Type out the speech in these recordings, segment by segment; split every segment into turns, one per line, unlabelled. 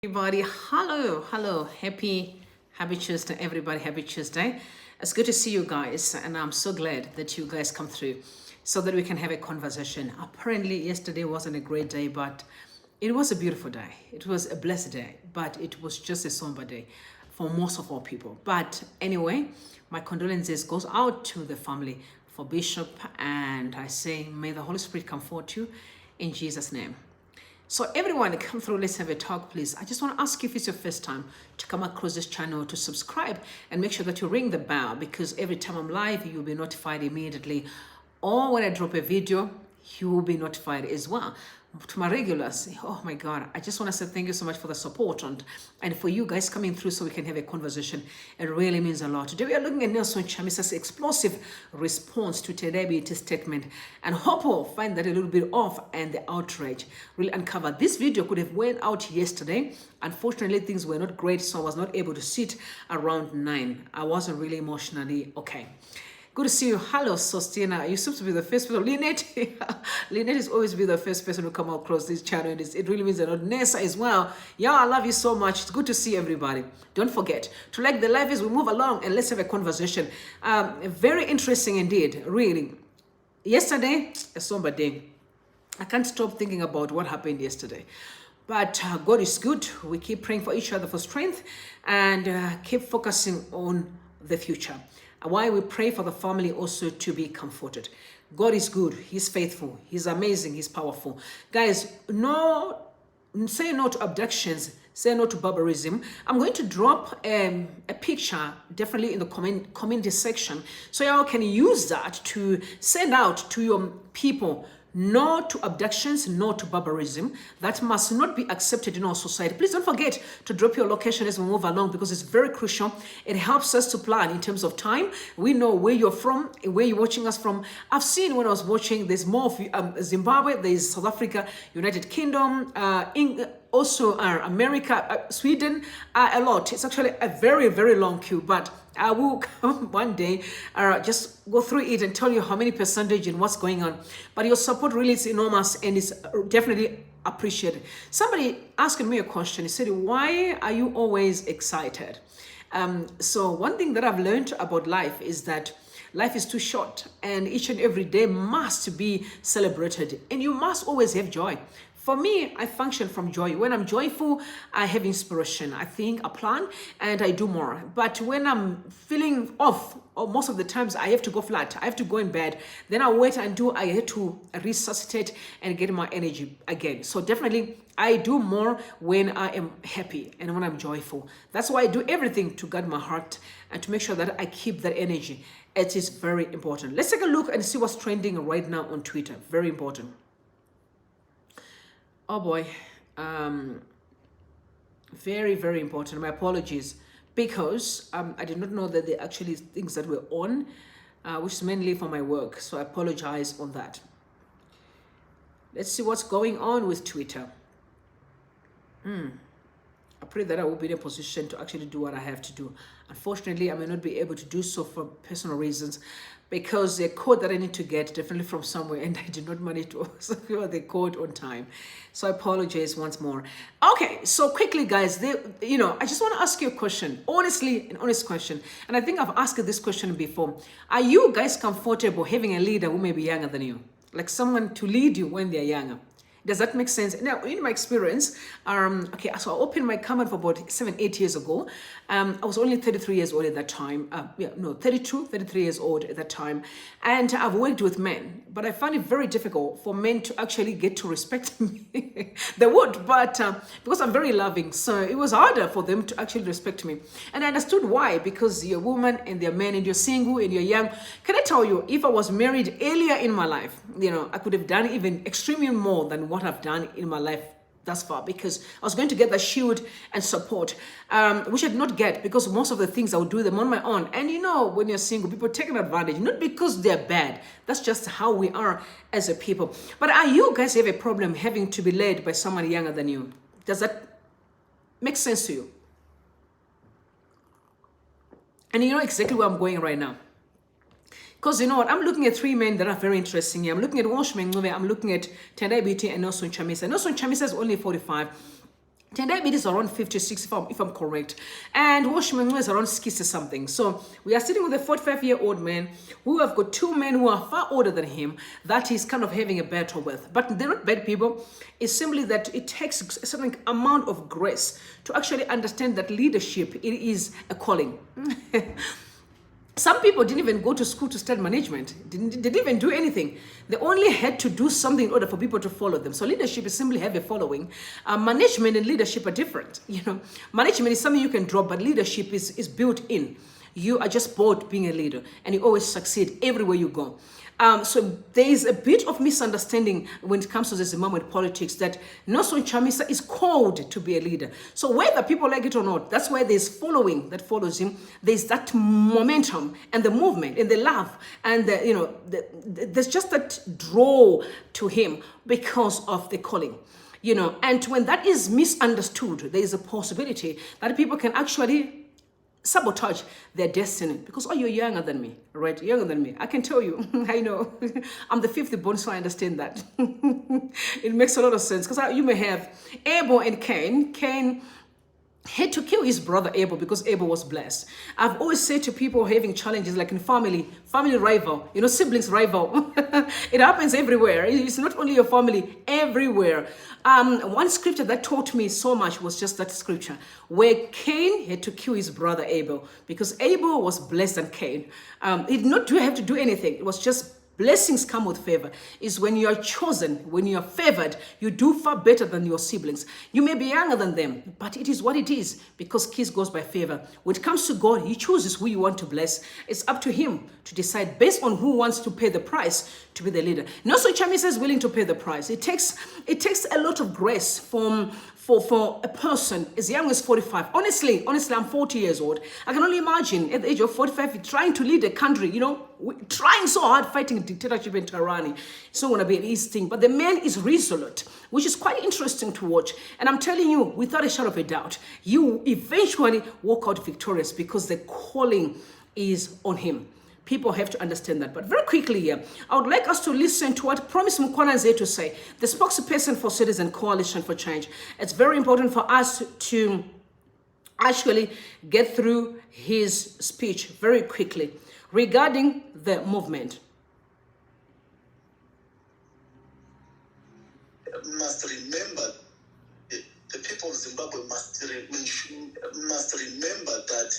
Everybody, hello, happy Tuesday, everybody, happy Tuesday. It's good to see you guys, and I'm so glad that you guys come through so that we can have a conversation. Apparently, yesterday wasn't a great day, but it was a beautiful day. It was a blessed day, but it was just a somber day for most of our people. But anyway, my condolences goes out to the family for Bishop, and I say, may the Holy Spirit comfort you in Jesus' name. So everyone, come through, let's have a talk, please. I just want to ask you if it's your first time to come across this channel, to subscribe and make sure that you ring the bell, because every time I'm live, you'll be notified immediately. Or when I drop a video, you will be notified as well. To my regulars, oh my God, I just want to say thank you so much for the support and for you guys coming through so we can have a conversation. It really means a lot. Today we are looking at Nelson Chamisa's explosive response to Tendai Biti's statement, and Hopewell find that a little bit off, and the outrage really uncovered. This video could have went out yesterday. Unfortunately, things were not great, so I was not able to sit around 9. I wasn't really emotionally okay. Good to see you. Hello, Sostina. You seem to be the first person. Lynette. Lynette is always be the first person to come across this channel. It really means a lot. Nessa as well. Yeah, I love you so much. It's good to see everybody. Don't forget to like the live as we move along, and let's have a conversation. Very interesting indeed, really. Yesterday, a somber day. I can't stop thinking about what happened yesterday. But God is good. We keep praying for each other for strength, and keep focusing on the future. Why we pray for the family also to be comforted. God is good. He's faithful. He's amazing. He's powerful. Guys, say no to abductions. Say no to barbarism. I'm going to drop a picture definitely in the community section, so y'all can use that to send out to your people. No to abductions, no to barbarism. That must not be accepted in our society. Please don't forget to drop your location as we move along, because it's very crucial. It helps us to plan in terms of time. We know where you're from, where you're watching us from. I've seen when I was watching, there's more of Zimbabwe, there's South Africa, United Kingdom, also America, Sweden, a lot. It's actually a very, very long queue, but I will come one day, just go through it and tell you how many percentage and what's going on. But your support really is enormous, and it's definitely appreciated. Somebody asked me a question. He said, why are you always excited? So one thing that I've learned about life is that life is too short, and each and every day must be celebrated, and you must always have joy. For me, I function from joy. When I'm joyful, I have inspiration. I think, I plan, and I do more. But when I'm feeling off, or most of the times I have to go flat, I have to go in bed, then I wait until I have to resuscitate and get my energy again. So definitely, I do more when I am happy and when I'm joyful. That's why I do everything to guard my heart and to make sure that I keep that energy. It is very important. Let's take a look and see what's trending right now on Twitter. Very important. Oh boy, very, very important. My apologies, because I did not know that there are actually things that were on, which is mainly for my work. So I apologize on that. Let's see what's going on with Twitter. I pray that I will be in a position to actually do what I have to do. Unfortunately, I may not be able to do so for personal reasons, because the code that I need to get definitely from somewhere, and I did not manage to secure the code on time. So I apologize once more. Okay, so quickly, guys, I just want to ask you a question, honestly, an honest question. And I think I've asked this question before. Are you guys comfortable having a leader who may be younger than you? Like someone to lead you when they're younger? Does that make sense? Now, in my experience, okay, so I opened my company for about 7-8 years ago. I was only 33 years old at that time. 33 years old at that time. And I've worked with men, but I find it very difficult for men to actually get to respect me. They would, but because I'm very loving, so it was harder for them to actually respect me. And I understood why, because you're a woman and they're men, and you're single and you're young. Can I tell you, if I was married earlier in my life, I could have done even extremely more than what I've done in my life thus far, because I was going to get the shield and support, which I did not get, because most of the things I would do them on my own. And when you're single, people take an advantage, not because they're bad. That's just how we are as a people. But are you guys have a problem having to be led by someone younger than you? Does that make sense to you? And you know exactly where I'm going right now. Because you know what, I'm looking at three men that are very interesting here. I'm looking at Outrage, I'm looking at Tendai Biti and Nelson Chamisa. Nelson Chamisa is only 45. Tendai Biti is around 56, if I'm correct. And Washman is around 60 something. So we are sitting with a 45-year-old man who have got two men who are far older than him that he's kind of having a battle with. But they're not bad people. It's simply that it takes a certain amount of grace to actually understand that leadership, it is a calling. Some people didn't even go to school to study management. Didn't even do anything. They only had to do something in order for people to follow them. So leadership is simply have a following. Management and leadership are different. You know, management is something you can drop, but leadership is built in. You are just born being a leader, and you always succeed everywhere you go. So there is a bit of misunderstanding when it comes to the Zimbabwean politics that Nelson Chamisa is called to be a leader. So whether people like it or not, that's why there's following that follows him. There's that momentum and the movement and the love and there's just that draw to him because of the calling. And when that is misunderstood, there is a possibility that people can actually sabotage their destiny because, you're younger than me, right? Younger than me. I can tell you, I know. I'm the fifth born, so I understand that. It makes a lot of sense because you may have Abel and Cain. Cain had to kill his brother Abel because Abel was blessed. I've always said to people having challenges like in family rival, siblings rival. It happens everywhere. It's not only your family, everywhere. One scripture that taught me so much was just that scripture where Cain had to kill his brother Abel because Abel was blessed than Cain. He did not have to do anything. It was just blessings come with favor. Is when you are chosen, when you are favored, you do far better than your siblings. You may be younger than them, but it is what it is because kiss goes by favor. When it comes to God, he chooses who you want to bless. It's up to him to decide based on who wants to pay the price to be the leader. Nelson Chamisa is willing to pay the price. It takes a lot of grace for a person as young as 45. Honestly, I'm 40 years old. I can only imagine at the age of 45 trying to lead a country, trying so hard fighting dictatorship and tyranny. It's not going to be an easy thing. But the man is resolute, which is quite interesting to watch. And I'm telling you, without a shadow of a doubt, you eventually walk out victorious because the calling is on him. People have to understand that. But very quickly here, I would like us to listen to what Promise Mukwana had to say, the spokesperson for Citizen Coalition for Change. It's very important for us to actually get through his speech very quickly regarding the movement.
Must remember, the people of Zimbabwe must remember that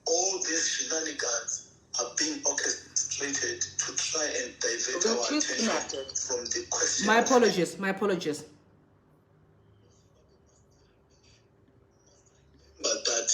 all these shenanigans are being orchestrated to try and divert our attention from the question.
My apologies.
But that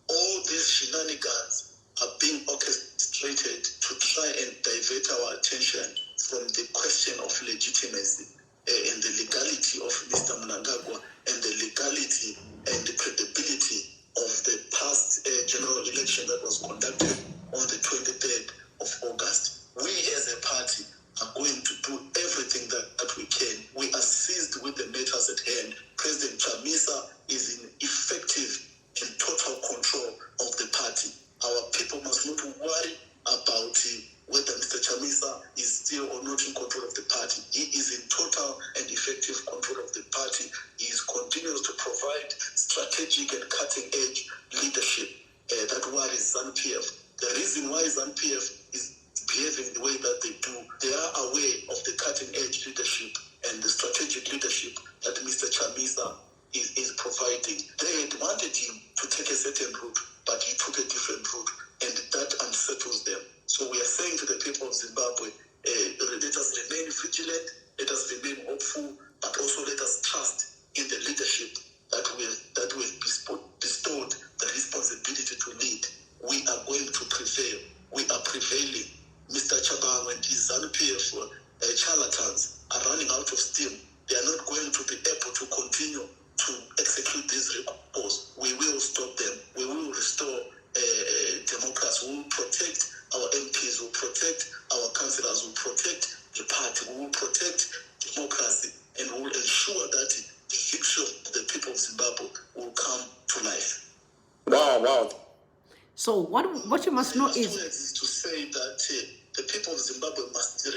all these shenanigans are being orchestrated to try and divert our attention from the question of legitimacy and the legality of Mr. Mnangagwa and the legality and the credibility of the past general election that was conducted on the 23rd of August. We as a party are going to do everything that we can. We are seized with the matters at hand. President Chamisa is in effective and total control of the party. Our people must not worry about whether Mr. Chamisa is still or not in control of the party. He is in total and effective control of the party. He continues to provide strategic and cutting-edge leadership that worries ZANU-PF. The reason why ZANU-PF is behaving the way that they do, they are aware of the cutting-edge leadership and the strategic leadership that Mr. Chamisa is providing. They had wanted him to take a certain route, but he took a different route, and that unsettles them. So we are saying to the people of Zimbabwe, let us remain vigilant, let us remain hopeful, but also let us trust in the leadership that we have bestowed the responsibility to lead. We are going to prevail. We are prevailing. Mr. Chabang and his ZANU-PF charlatans are running out of steam. They are not going to be able to continue to execute these reports. We will stop them. We will restore democracy. We will protect our MPs. We will protect our councillors. We will protect the party. We will protect democracy. And we will ensure that the victory of the people of Zimbabwe will come to life.
Wow.
So what you must know is
to say that the people of Zimbabwe must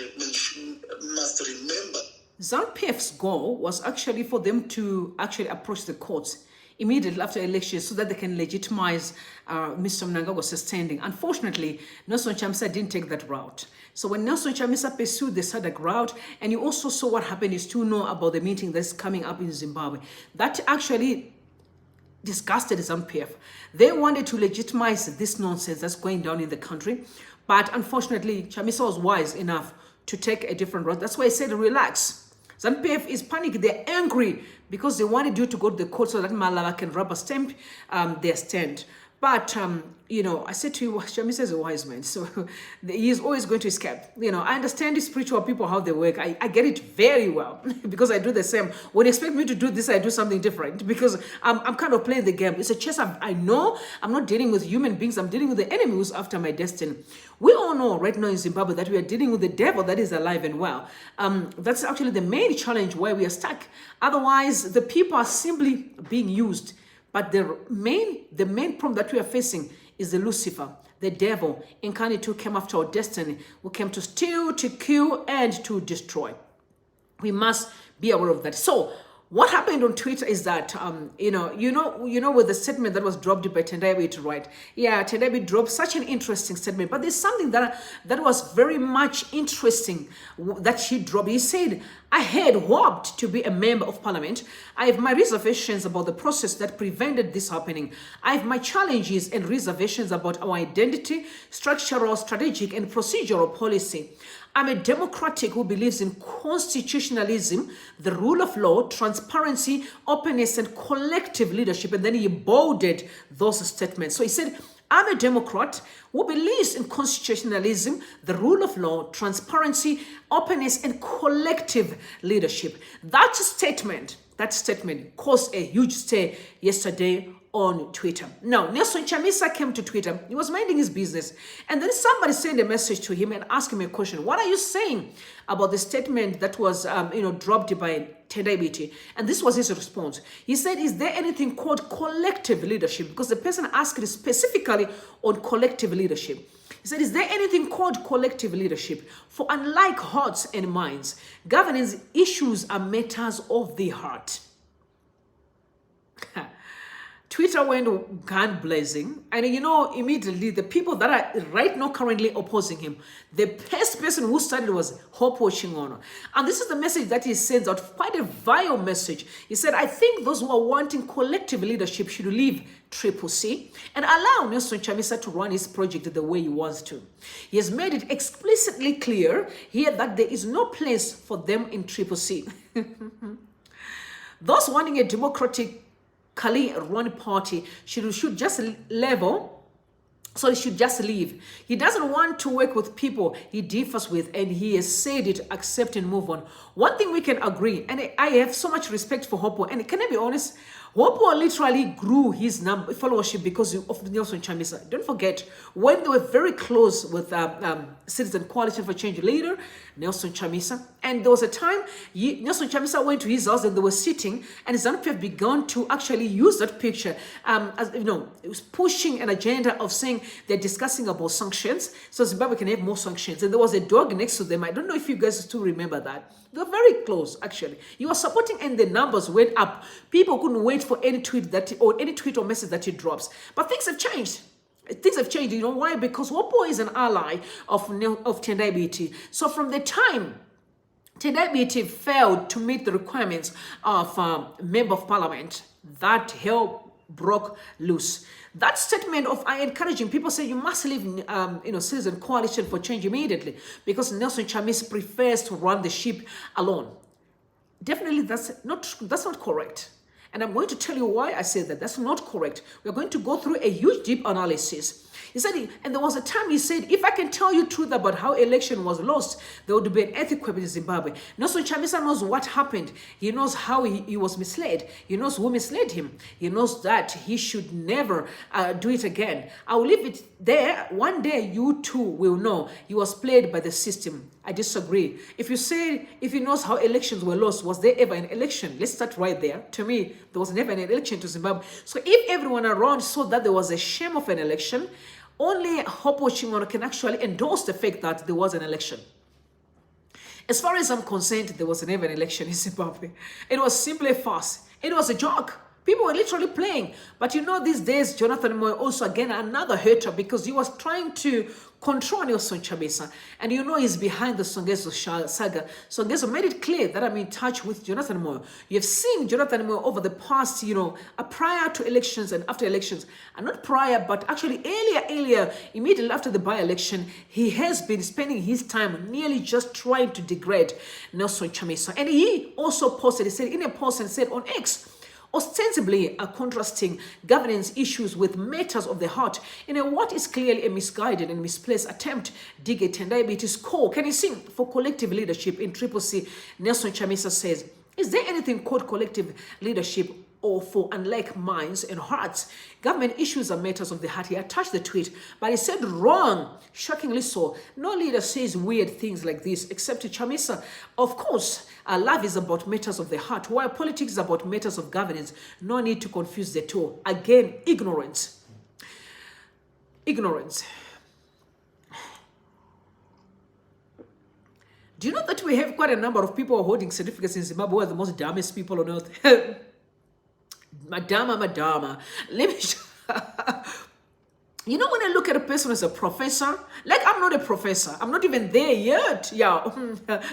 remember.
ZANU-PF's goal was actually for them to actually approach the courts immediately after elections so that they can legitimize Mr. Mnangagwa's standing. Unfortunately, Nelson Chamisa didn't take that route. So when Nelson Chamisa pursued the SADC route, and you also saw what happened, you still know about the meeting that's coming up in Zimbabwe. That actually disgusted ZANU-PF. They wanted to legitimize this nonsense that's going down in the country. But unfortunately, Chamisa was wise enough to take a different route. That's why I said, relax. ZANU-PF is panicked. They're angry because they wanted you to go to the court so that Malala can rubber stamp their stand. But, you know, I said to you, Chamisa is a wise man, so he is always going to escape. You know, I understand the spiritual people, how they work. I get it very well because I do the same. When you expect me to do this, I do something different because I'm kind of playing the game. It's a chess. I know I'm not dealing with human beings. I'm dealing with the enemy who's after my destiny. We all know right now in Zimbabwe that we are dealing with the devil that is alive and well. That's actually the main challenge where we are stuck. Otherwise, the people are simply being used. But the main problem that we are facing is the Lucifer, the devil incarnate who came after our destiny, who came to steal, to kill, and to destroy. We must be aware of that. So what happened on Twitter is that, you know, with the statement that was dropped by Tendai Biti, right? Yeah, Tendai Biti dropped such an interesting statement, but there's something that was very much interesting that he dropped. He said, I had hoped to be a member of parliament. I have my reservations about the process that prevented this happening. I have my challenges and reservations about our identity, structural, strategic, and procedural policy. I'm a democratic who believes in constitutionalism, the rule of law, transparency, openness, and collective leadership. And then he bolded those statements. So he said, I'm a Democrat who believes in constitutionalism, the rule of law, transparency, openness, and collective leadership. That statement caused a huge stir yesterday on Twitter. Now, Nelson Chamisa came to Twitter. He was minding his business. And then somebody sent a message to him and asked him a question. What are you saying about the statement that was, dropped by Tendai Biti? And this was his response. He said, is there anything called collective leadership? Because the person asked specifically on collective leadership. He said, is there anything called collective leadership? For unlike hearts and minds, governance issues are matters of the heart. Twitter went gun blazing, and you know, immediately the people that are right now currently opposing him, the first person who started was Hopewell Chin'ono. And this is the message that he sends out, quite a vile message. He said, I think those who are wanting collective leadership should leave CCC and allow Nelson Chamisa to run his project the way he wants to. He has made it explicitly clear here that there is no place for them in CCC. Those wanting a democratic run party should just level, so he should just leave. He doesn't want to work with people he differs with, and he has said it, accept and move on. One thing we can agree, and I have so much respect for Hopewell, and can I be honest, Hopewell literally grew his followership because of Nelson Chamisa. Don't forget, when they were very close with Citizen Coalition for Change leader, Nelson Chamisa, and there was a time Nelson Chamisa went to his house and they were sitting, and ZANU-PF began to actually use that picture as, you know, it was pushing an agenda of saying they're discussing about sanctions, so Zimbabwe can have more sanctions. And there was a dog next to them. I don't know if you guys still remember that. They were very close, actually. You were supporting, and the numbers went up. People couldn't wait for any tweet or message that he drops. But things have changed. Things have changed. You know why? Because Hopewell is an ally of Tendai Biti. So from the time Tendai Biti failed to meet the requirements of member of parliament, that hell broke loose. That statement of encouraging people say you must leave, Citizen Coalition for Change immediately because Nelson Chamisa prefers to run the ship alone. Definitely, that's not correct. And I'm going to tell you why I say that. That's not correct. We're going to go through a huge, deep analysis. He said, and there was a time he said, if I can tell you truth about how election was lost, there would be an earthquake in Zimbabwe. Nelson Chamisa knows what happened. He knows how he was misled. He knows who misled him. He knows that he should never do it again. I will leave it there. One day you too will know he was played by the system. I disagree. If you say, if he knows how elections were lost, was there ever an election? Let's start right there. To me, there was never an election to Zimbabwe. So if everyone around saw that there was a shame of an election, only Hopewell Chin'ono can actually endorse the fact that there was an election. As far as I'm concerned, there was never an election in Zimbabwe. It was simply a farce. It was a joke. People were literally playing. But you know, these days, Jonathan Moyo also, again, another hater, because he was trying to control Nelson Chamisa. And you know he's behind the Songezo saga. Songezo made it clear that I'm in touch with Jonathan Moyo. You've seen Jonathan Moyo over the past, prior to elections and after elections. And not prior, but actually earlier, immediately after the by-election, he has been spending his time nearly just trying to degrade Nelson Chamisa. And he also posted, he said in a post and said on X, ostensibly contrasting governance issues with matters of the heart in what is clearly a misguided and misplaced attempt dig at Tendai Biti's core. Can you sing for collective leadership in Triple C? Nelson Chamisa says, is there anything called collective leadership or for unlike minds and hearts? Government issues are matters of the heart. He attached the tweet, but he said wrong. Shockingly so. No leader says weird things like this except Chamisa. Of course, love is about matters of the heart, while politics is about matters of governance. No need to confuse the two. Again, ignorance. Ignorance. Do you know that we have quite a number of people holding certificates in Zimbabwe who are the most dumbest people on earth? Madama. Let me show. You know, when I look at a person as a professor, like I'm not a professor. I'm not even there yet. Yeah.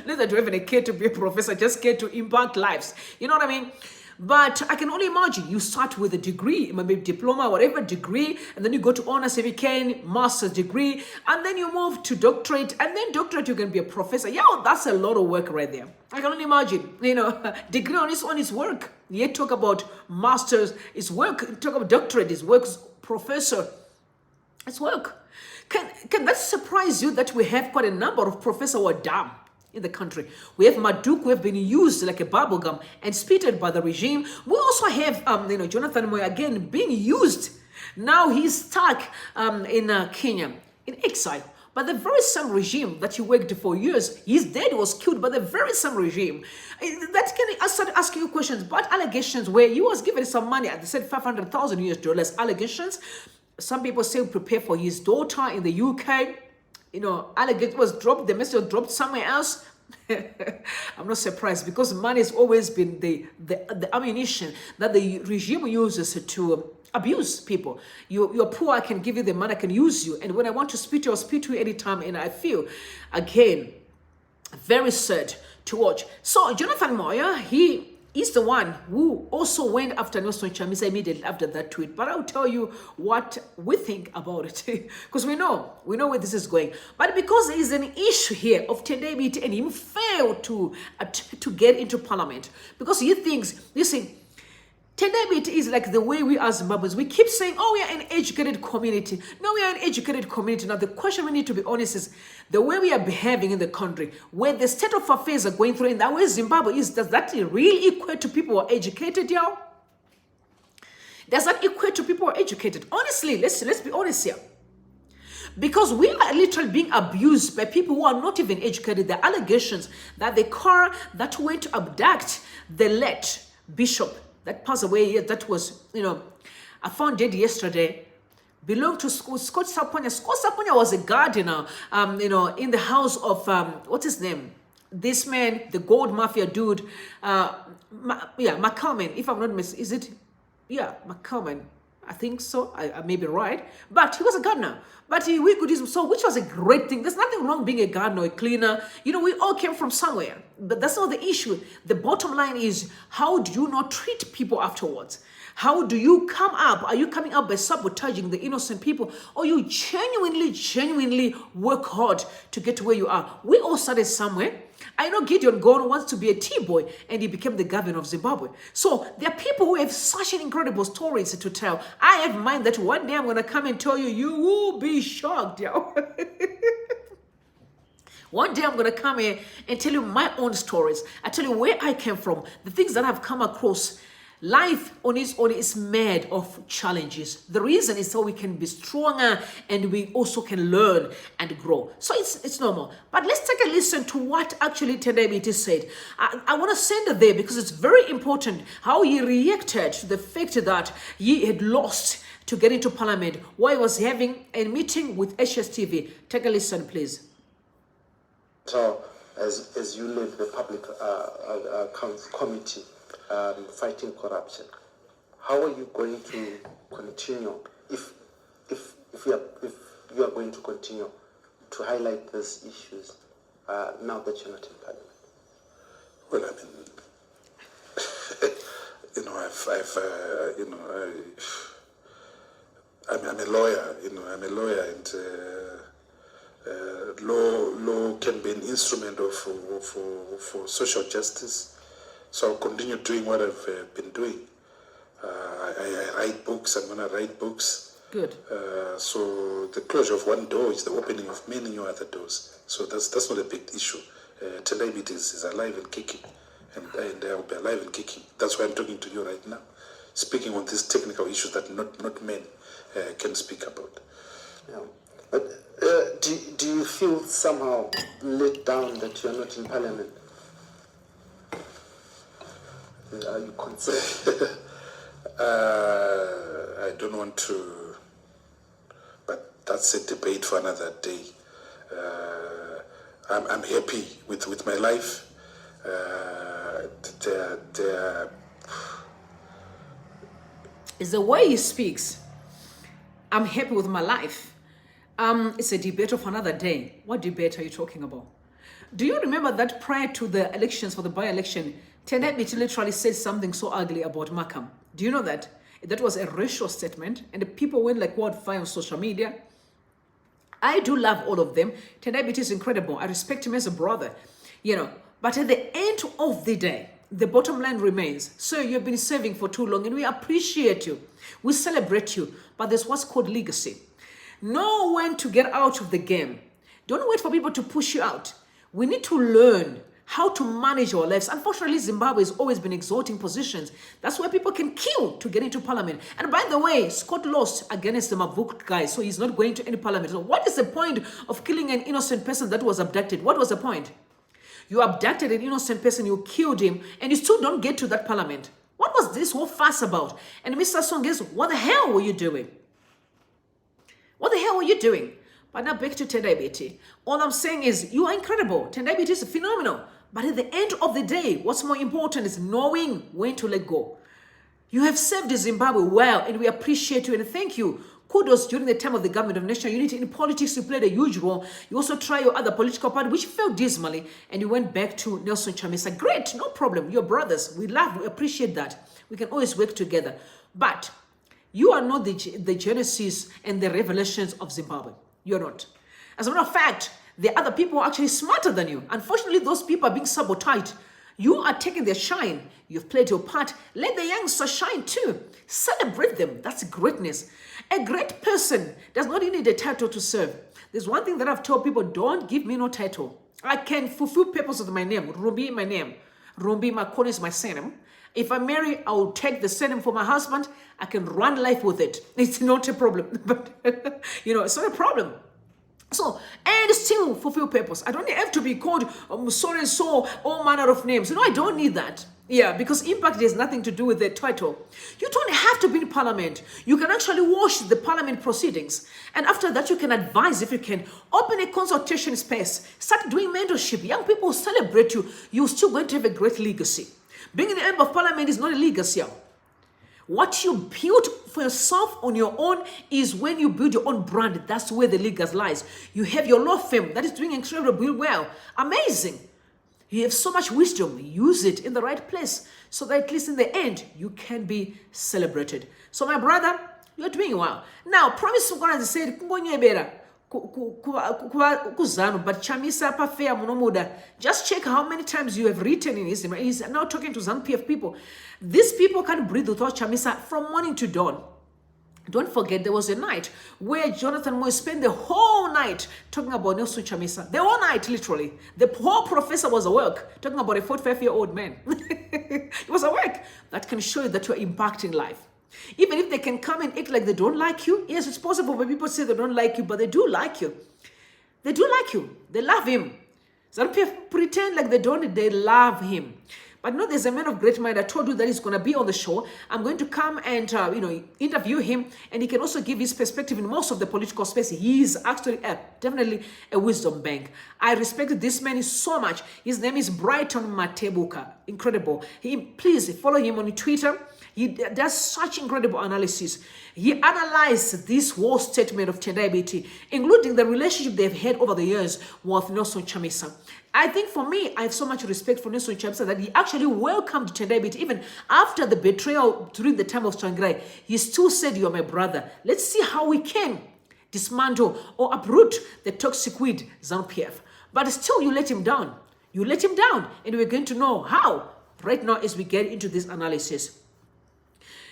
Neither do I even a care to be a professor, just care to impact lives. You know what I mean? But I can only imagine you start with a degree, maybe diploma, whatever degree, and then you go to honors if you can, master's degree, and then you move to doctorate, and then doctorate you can be a professor. Yeah, that's a lot of work right there. I can only imagine, degree on its own is work. Yet talk about master's is work. Talk about doctorate is work. Professor, it's work. Can that surprise you that we have quite a number of professors who are dumb in the country? We have Matebuka who have been used like a bubblegum and spitted by the regime. We also have, Jonathan Moyo again being used. Now he's stuck in Kenya, in exile. But the very same regime that he worked for years, his dad was killed by the very same regime. That can start asking you questions. But allegations where he was given some money, they said $500,000 allegations. Some people say prepare for his daughter in the UK. Allegation was dropped, the message was dropped somewhere else. I'm not surprised because money has always been the ammunition that the regime uses to abuse people. You're poor, I can give you the money, I can use you. And when I want to speak to you, I'll speak to you anytime. And I feel, again, very sad to watch. So Jonathan Moyo, he is the one who also went after Nelson Chamisa immediately after that tweet. But I'll tell you what we think about it. Because we know where this is going. But because there is an issue here of Tendai Biti and him failed to get into parliament. Because he thinks, listen, Tendai Biti is like the way we as Zimbabweans, we keep saying, oh, we are an educated community. No, we are an educated community. Now, the question we need to be honest is the way we are behaving in the country, where the state of affairs are going through, and that way Zimbabwe is, does that really equate to people who are educated, y'all? Does that equate to people who are educated? Honestly, let's be honest here. Because we are literally being abused by people who are not even educated. The allegations that the car that went to abduct the late bishop that passed away, that was, I found dead yesterday, belonged to Scott Saponya. Scott Saponya was a gardener, in the house of, what's his name? This man, the gold mafia dude, McCalman, if I'm not mistaken, is it? Yeah, McCalman. I think so. I may be right. But he was a gardener. But we could use, so which was a great thing. There's nothing wrong being a gardener or a cleaner. We all came from somewhere. But that's not the issue. The bottom line is, how do you not treat people afterwards? How do you come up? Are you coming up by sabotaging the innocent people? Or you genuinely work hard to get to where you are? We all started somewhere. I know Gideon Gono wants to be a T-boy and he became the governor of Zimbabwe. So there are people who have such an incredible stories to tell. I have mine that one day I'm going to come and tell you, you will be shocked. Yo. One day I'm going to come here and tell you my own stories. I tell you where I came from, the things that I've come across. Life on its own is made of challenges. The reason is so we can be stronger and we also can learn and grow. So it's normal. But let's take a listen to what actually Tendai Biti said. I want to send it there because it's very important how he reacted to the fact that he had lost to get into parliament while he was having a meeting with HSTV. Take a listen, please.
So as you lead the public accounts committee, fighting corruption, how are you going to continue if you are going to continue to highlight these issues now that you're not in parliament?
Well, I mean, I'm a lawyer. I'm a lawyer, and law can be an instrument for social justice. So I'll continue doing what I've been doing. I write books. I'm going to write books.
Good.
So the closure of one door is the opening of many new other doors. So that's not a big issue. Tendai Biti is alive and kicking, and I will be alive and kicking. That's why I'm talking to you right now, speaking on these technical issues that not men can speak about.
Yeah. But do you feel somehow let down that you're not in parliament? Are you concerned?
I don't want to, but that's a debate for another day. I'm happy with my life.
It's the way he speaks. I'm happy with my life. It's a debate of another day. What debate are you talking about? Do you remember that prior to the elections, for the by-election, Tendai Biti literally said something so ugly about Markham? Do you know that? That was a racial statement, and the people went like wildfire on social media. I do love all of them. Tendai Biti is incredible. I respect him as a brother, But at the end of the day, the bottom line remains, sir, you've been serving for too long, and we appreciate you. We celebrate you. But there's what's called legacy. Know when to get out of the game. Don't wait for people to push you out. We need to learn how to manage our lives. Unfortunately, Zimbabwe has always been exalting positions. That's why people can kill to get into parliament. And by the way, Scott lost against the Matebuka guy, so he's not going to any parliament. So what is the point of killing an innocent person that was abducted? What was the point? You abducted an innocent person, you killed him, and you still don't get to that parliament. What was this whole fuss about? And Mr. Songes, what the hell were you doing? What the hell were you doing? But now back to Tendai Biti. All I'm saying is, you are incredible. Tendai Biti is phenomenal. But at the end of the day, what's more important is knowing when to let go. You have served Zimbabwe well, and we appreciate you and thank you. Kudos during the time of the government of national unity. In politics, you played a huge role. You also tried your other political party, which failed dismally, and you went back to Nelson Chamisa. Great, no problem. You're brothers. We appreciate that. We can always work together. But you are not the genesis and the revelations of Zimbabwe. You're not. As a matter of fact, the other people are actually smarter than you. Unfortunately, those people are being sabotaged. You are taking their shine. You've played your part. Let the youngsters shine too. Celebrate them. That's greatness. A great person does not need a title to serve. There's one thing that I've told people, don't give me no title. I can fulfill purpose with my name. Rumbi my name. Rumbi Makone is my surname. If I marry, I will take the surname for my husband. I can run life with it. It's not a problem. But, it's not a problem. So, and still fulfill purpose. I don't have to be called so and so, all manner of names. I don't need that. Yeah, because impact has nothing to do with the title. You don't have to be in parliament. You can actually watch the parliament proceedings. And after that, you can advise if you can. Open a consultation space. Start doing mentorship. Young people celebrate you. You're still going to have a great legacy. Being in the member of parliament is not a legacy. What you build for yourself on your own is when you build your own brand. That's where the legacy lies. You have your law firm that is doing incredibly well. Amazing. You have so much wisdom. Use it in the right place so that at least in the end, you can be celebrated. So my brother, you're doing well. Now, promise to God, as I said, but Chamisa Pafea Monomuda. Just check how many times you have written in his name. He's now talking to some PF people. These people can't breathe without Chamisa from morning to dawn. Don't forget, there was a night where Jonathan Moy spent the whole night talking about Nelson Chamisa. The whole night, literally. The poor professor was awake, talking about a 45-year-old man. He was awake. That can show you that you're impacting life. Even if they can come and act like they don't like you, yes, it's possible when people say they don't like you, but they do like you. They do like you. They love him. Some people pretend like they don't, they love him. But no, there's a man of great mind. I told you that he's going to be on the show. I'm going to come and, interview him. And he can also give his perspective in most of the political space. He is actually definitely a wisdom bank. I respect this man so much. His name is Brighton Matebuka. Incredible. Please follow him on Twitter He does such incredible analysis. He analyzed this whole statement of Tendai Biti, including the relationship they've had over the years with Nelson Chamisa. I think for me, I have so much respect for Nelson Chamisa that he actually welcomed Tendai Biti even after the betrayal during the time of Tsvangirai. He still said, "You are my brother. Let's see how we can dismantle or uproot the toxic weed, ZANU-PF." But still, you let him down. You let him down, and we're going to know how right now as we get into this analysis.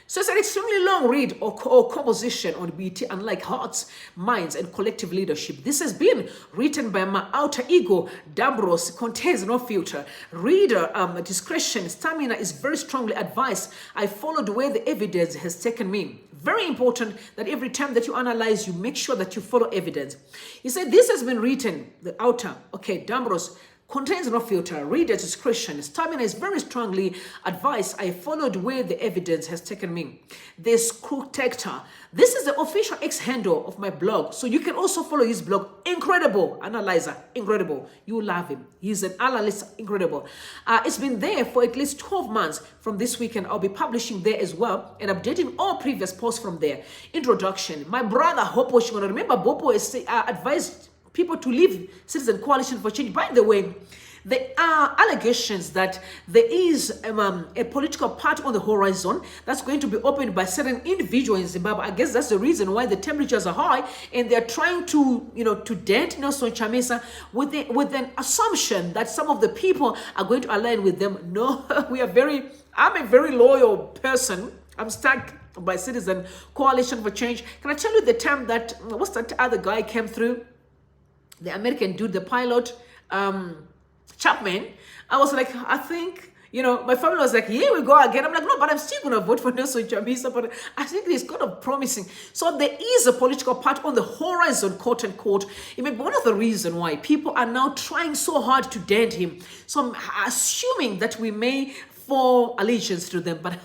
So it's an extremely long read or composition on BT, unlike hearts, minds, and collective leadership. This has been written by my outer ego, Dhambrosi, contains no filter. Reader discretion, stamina is very strongly advised. I followed where the evidence has taken me. Very important that every time that you analyze, you make sure that you follow evidence. He said, this has been written, the outer, okay, Dhambrosi, contains no filter. Reader discretion. Stamina is very strongly advised. I followed where the evidence has taken me. The screw detector. This is the official X handle of my blog. So you can also follow his blog. Incredible analyzer. Incredible. You love him. He's an analyst. Incredible. It's been there for at least 12 months. From this weekend, I'll be publishing there as well and updating all previous posts from there. Introduction. My brother, Hopewell Chin'ono. Remember, Bopo is advised people to leave Citizen Coalition for Change. By the way, there are allegations that there is a political party on the horizon that's going to be opened by certain individuals in Zimbabwe. I guess that's the reason why the temperatures are high, and they're trying to, to dent Nelson Chamisa with an assumption that some of the people are going to align with them. No, I'm a very loyal person. I'm stuck by Citizen Coalition for Change. Can I tell you the time that, what's that other guy came through? The American dude, the pilot, Chapman. I was like, I think, my family was like, here we go again. I'm like, no, but I'm still going to vote for Nelson Chamisa, but I think he's kind of promising. So there is a political party on the horizon, quote unquote. It may be one of the reasons why people are now trying so hard to dent him. So I'm assuming that we may fall allegiance to them, but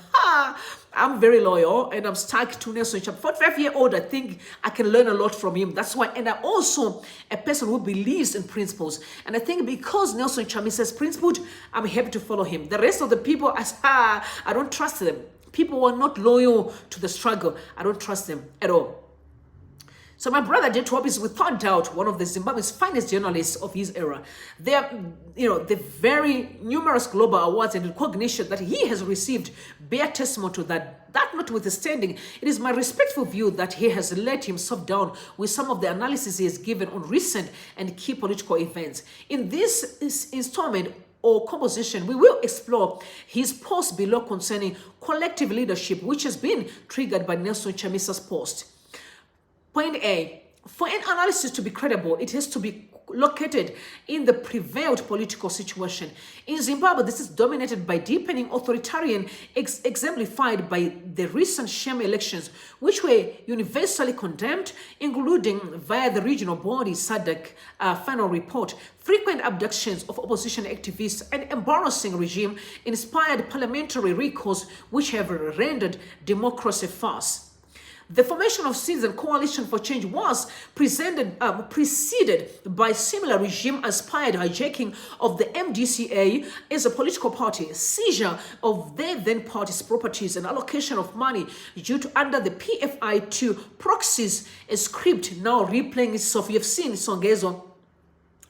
I'm very loyal and I'm stuck to Nelson Chamisa. 45-year-old, I think I can learn a lot from him. That's why, and I'm also a person who believes in principles. And I think because Nelson Chamisa is principled, I'm happy to follow him. The rest of the people, I don't trust them. People who are not loyal to the struggle, I don't trust them at all. So my brother Detwop is without doubt one of the Zimbabwe's finest journalists of his era. There, the very numerous global awards and recognition that he has received bear testimony to that. That notwithstanding, it is my respectful view that he has let himself down with some of the analysis he has given on recent and key political events. In this installment or composition, we will explore his post below concerning collective leadership, which has been triggered by Nelson Chamisa's post. Point A, for an analysis to be credible, it has to be located in the prevailed political situation. In Zimbabwe, this is dominated by deepening authoritarian, exemplified by the recent sham elections, which were universally condemned, including via the regional body SADC final report, frequent abductions of opposition activists, and embarrassing regime-inspired parliamentary recalls, which have rendered democracy a farce. The formation of Citizen Coalition for Change was preceded by similar regime-inspired hijacking of the MDCA as a political party, seizure of their then party's properties, and allocation of money due to under the PFI to proxies, a script now replaying itself. You've seen Songezo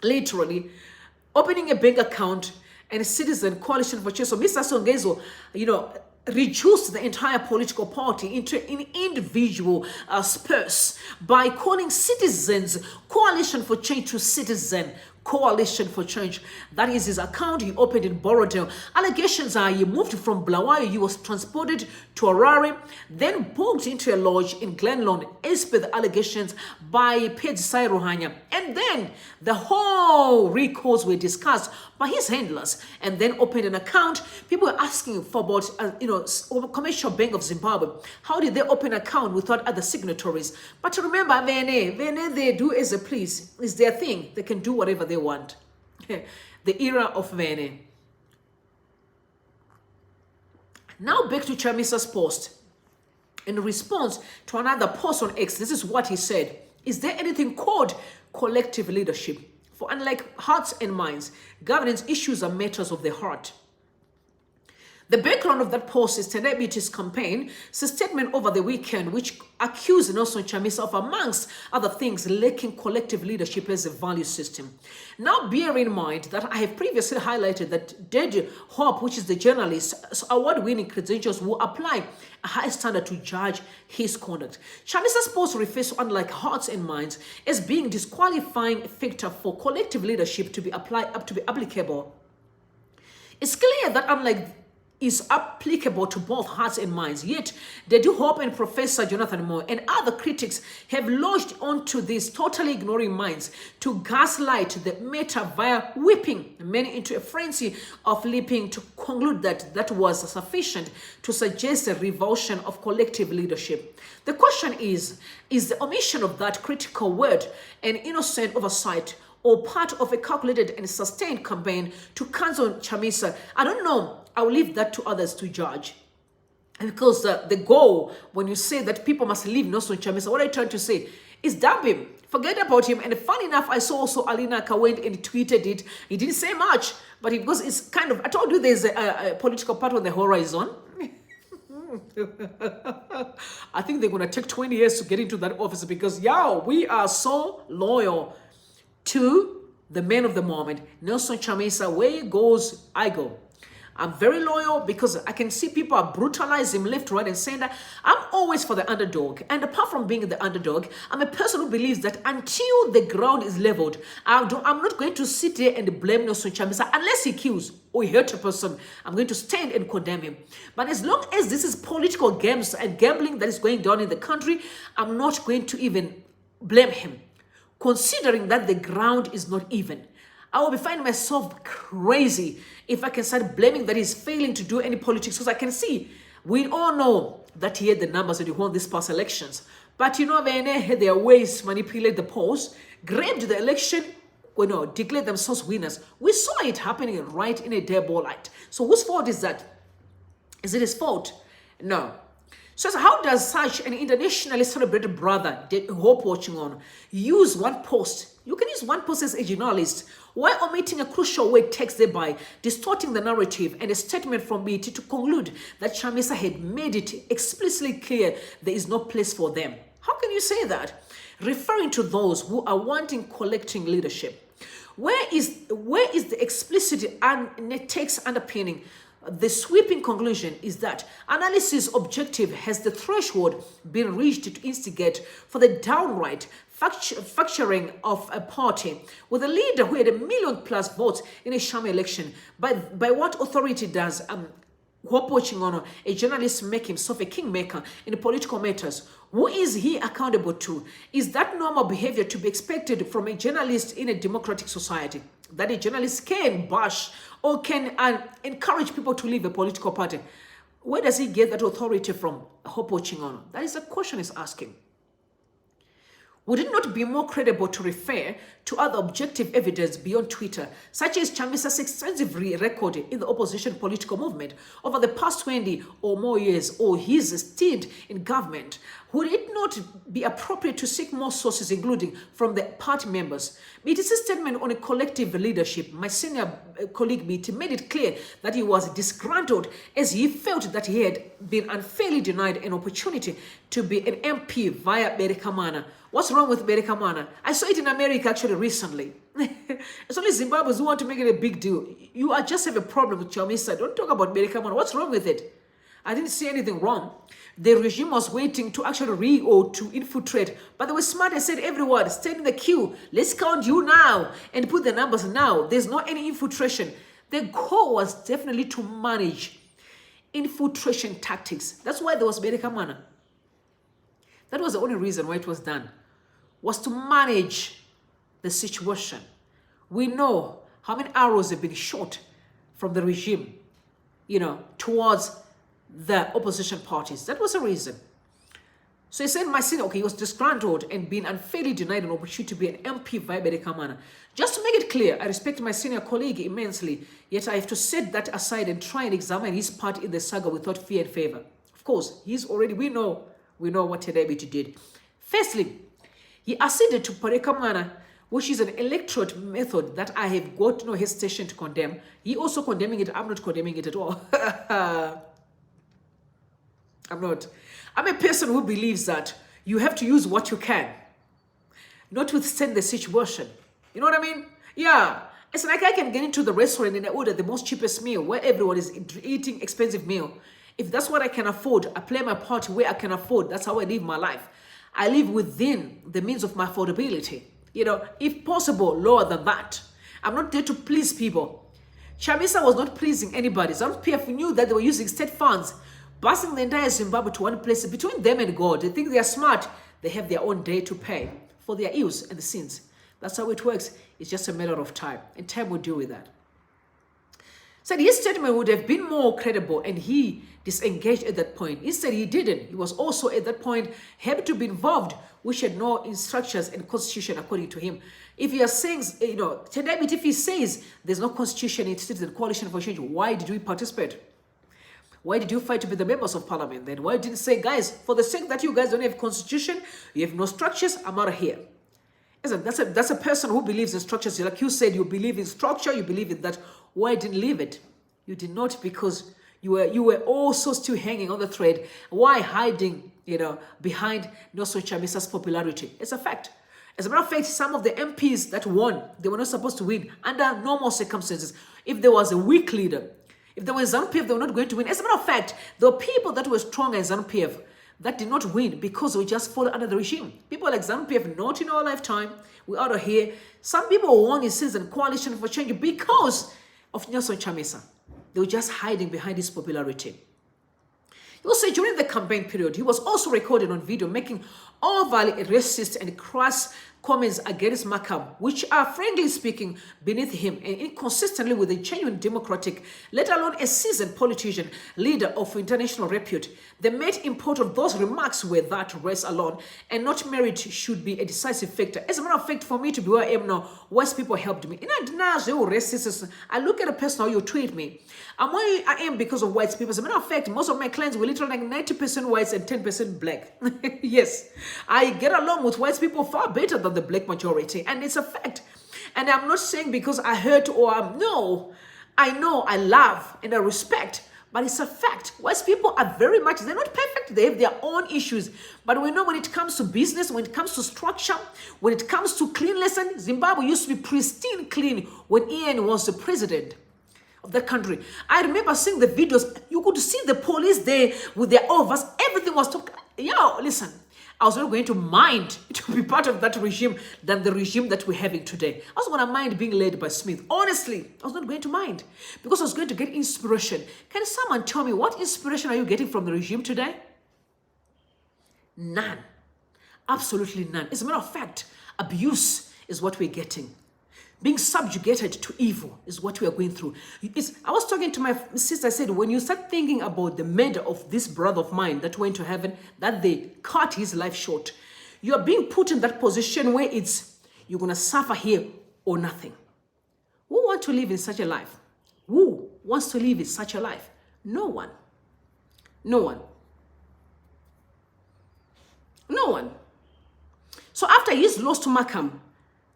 literally opening a bank account and a Citizen Coalition for Change. So Mr. Songezo, reduced the entire political party into an individual spurs by calling Citizens Coalition for Change to Citizen Coalition for Change. That is his account he opened in Borodale. Allegations are he moved from Bulawayo, he was transported to Harare, then booked into a lodge in Glenlawn as per the allegations by Pedzisai Ruhanya. And then the whole recalls were discussed by his handlers, and then opened an account. People were asking for about, Commercial Bank of Zimbabwe. How did they open an account without other signatories? But remember, VNA, they do as they please. It's their thing. They can do whatever they want. The era of VNA. Now back to Chamisa's post. In response to another post on X, this is what he said. Is there anything called collective leadership? For unlike hearts and minds, governance issues are matters of the heart. The background of that post is Tendai Biti's campaign, his statement over the weekend, which accused Nelson Chamisa of, amongst other things, lacking collective leadership as a value system. Now, bear in mind that I have previously highlighted that Dede Hope, which is the journalist's award-winning credentials, will apply a high standard to judge his conduct. Chamisa's post refers to, unlike hearts and minds, as being disqualifying factor for collective leadership to be applicable. It's clear that unlike is applicable to both hearts and minds. Yet, they do hope and Professor Jonathan Moore and other critics have lodged onto these totally ignoring minds to gaslight the matter via whipping many into a frenzy of leaping to conclude that that was sufficient to suggest a revulsion of collective leadership. The question is the omission of that critical word an innocent oversight or part of a calculated and sustained campaign to cancel Chamisa? I don't know. I'll leave that to others to judge. Because the goal, when you say that people must leave Nelson Chamisa, what I try to say is dump him. Forget about him. And funny enough, I saw also Alina went and tweeted it. He didn't say much, but because it's kind of, I told you there's a political part on the horizon. I think they're going to take 20 years to get into that office because, we are so loyal to the man of the moment, Nelson Chamisa. Where he goes, I go. I'm very loyal because I can see people are brutalizing him left, right, and center. I'm always for the underdog. And apart from being the underdog, I'm a person who believes that until the ground is leveled, I'm not going to sit there and blame Nelson Chamisa unless he kills or he hurt a person. I'm going to stand and condemn him. But as long as this is political games and gambling that is going down in the country, I'm not going to even blame him, considering that the ground is not even. I will be finding myself crazy if I can start blaming that he's failing to do any politics, because I can see, we all know that he had the numbers when he won these past elections. But they had their ways to manipulate the polls, grabbed the election, declared themselves winners. We saw it happening right in a bare light. So whose fault is that? Is it his fault? No. So how does such an internationally celebrated brother, Hopewell Chin'ono, use one post? You can use one post as a journalist while omitting a crucial word text, thereby distorting the narrative and a statement from Biti to conclude that Chamisa had made it explicitly clear there is no place for them. How can you say that? Referring to those who are wanting collecting leadership. Where is the explicit text underpinning? The sweeping conclusion is that analysis objective has the threshold been reached to instigate for the downright fracturing of a party with a leader who had 1 million+ votes in a sham election. By what authority does Hopewell Chin'ono, a journalist, make himself a kingmaker in political matters? Who is he accountable to? Is that normal behavior to be expected from a journalist in a democratic society? That a journalist can bash or can encourage people to leave a political party? Where does he get that authority from, Hopewell Chin'ono? That is a question he's asking. Would it not be more credible to refer to other objective evidence beyond Twitter, such as Chamisa's extensive record in the opposition political movement over the past 20 or more years, or his stint in government? Would it not be appropriate to seek more sources, including from the party members? Biti's statement on a collective leadership, my senior colleague Biti made it clear that he was disgruntled as he felt that he had been unfairly denied an opportunity to be an MP via Berekamana. What's wrong with Berekamana? I saw it in America actually recently. It's only Zimbabweans who want to make it a big deal. You just have a problem with Chamisa. Don't talk about Berekamana. What's wrong with it? I didn't see anything wrong. The regime was waiting to actually to infiltrate. But they were smart and said, everyone, stand in the queue. Let's count you now and put the numbers now. There's not any infiltration. The goal was definitely to manage infiltration tactics. That's why there was Berekamana. That was the only reason why it was done, was to manage the situation. We know how many arrows have been shot from the regime, towards the opposition parties. That was the reason. So he said, my senior, he was disgruntled and being unfairly denied an opportunity to be an MP via Berekamana. Just to make it clear, I respect my senior colleague immensely, yet I have to set that aside and try and examine his part in the saga without fear and favor. Of course, we know what Tendai Biti did. Firstly, he acceded to Berekamana which is an electorate method that I have got no hesitation to condemn. He also condemning it. I'm not condemning it at all. I'm not. I'm a person who believes that you have to use what you can, notwithstanding the situation. You know what I mean? Yeah. It's like I can get into the restaurant and I order the most cheapest meal where everyone is eating expensive meal. If that's what I can afford, I play my part where I can afford. That's how I live my life. I live within the means of my affordability. You know, if possible, lower than that. I'm not there to please people. Chamisa was not pleasing anybody. ZANU-PF knew that they were using state funds, busing the entire Zimbabwe to one place. Between them and God, they think they are smart. They have their own day to pay for their ills and the sins. That's how it works. It's just a matter of time. And time will deal with that. Said his statement would have been more credible and he disengaged at that point. Instead, he didn't. He was also at that point happy to be involved, which had no instructions and constitution according to him. If he is saying, you know, Tendai Biti, if he says there's no constitution, it's the coalition for change, why did we participate? Why did you fight to be the members of parliament then? Why didn't you say, guys, for the sake that you guys don't have constitution, you have no structures, I'm out of here. That's a person who believes in structures. Like you said, you believe in structure, you believe in that. Why didn't leave it? You did not, because you were also still hanging on the thread. Why hiding, you know, behind Nelson Chamisa's popularity? It's a fact. As a matter of fact, some of the MPs that won, they were not supposed to win under normal circumstances. If there was a weak leader, if there was ZANU-PF, they were not going to win. As a matter of fact, there were people that were strong as ZANU-PF that did not win because we just fall under the regime. People like ZANU-PF, not in our lifetime, we're out of here. Some people won in season coalition for change because of Nelson Chamisa. They were just hiding behind his popularity. He also, during the campaign period, he was also recorded on video making overly racist and crass comments against Makam, which are, frankly speaking, beneath him and inconsistently with a genuine democratic, let alone a seasoned politician, leader of international repute. The main import of those remarks were that race alone and not merit should be a decisive factor. As a matter of fact, for me to be where I am now, white people helped me. And I deny racist. I look at a person how you treat me. I'm where I am because of white people. As a matter of fact, most of my clients were literally like 90% whites and 10% black. Yes, I get along with white people far better than the black majority, and it's a fact. And I'm not saying because I hurt or no, I know, I love and I respect, but it's a fact. White people are very much, they're not perfect, they have their own issues, but we know when it comes to business, when it comes to structure, when it comes to cleanliness, and Zimbabwe used to be pristine clean when Ian was the president of that country. I remember seeing the videos, you could see the police there with their overs, everything was top. Yo, listen, I was not going to mind to be part of that regime than the regime that we're having today. I was going to mind being led by Smith. Honestly, I was not going to mind because I was going to get inspiration. Can someone tell me what inspiration are you getting from the regime today? None. Absolutely none. As a matter of fact, abuse is what we're getting. Being subjugated to evil is what we are going through. I was talking to my sister, I said, when you start thinking about the murder of this brother of mine that went to heaven, that they cut his life short, you are being put in that position where you're going to suffer here or nothing. Who wants to live in such a life? Who wants to live in such a life? No one. No one. No one. So after his loss to Makam,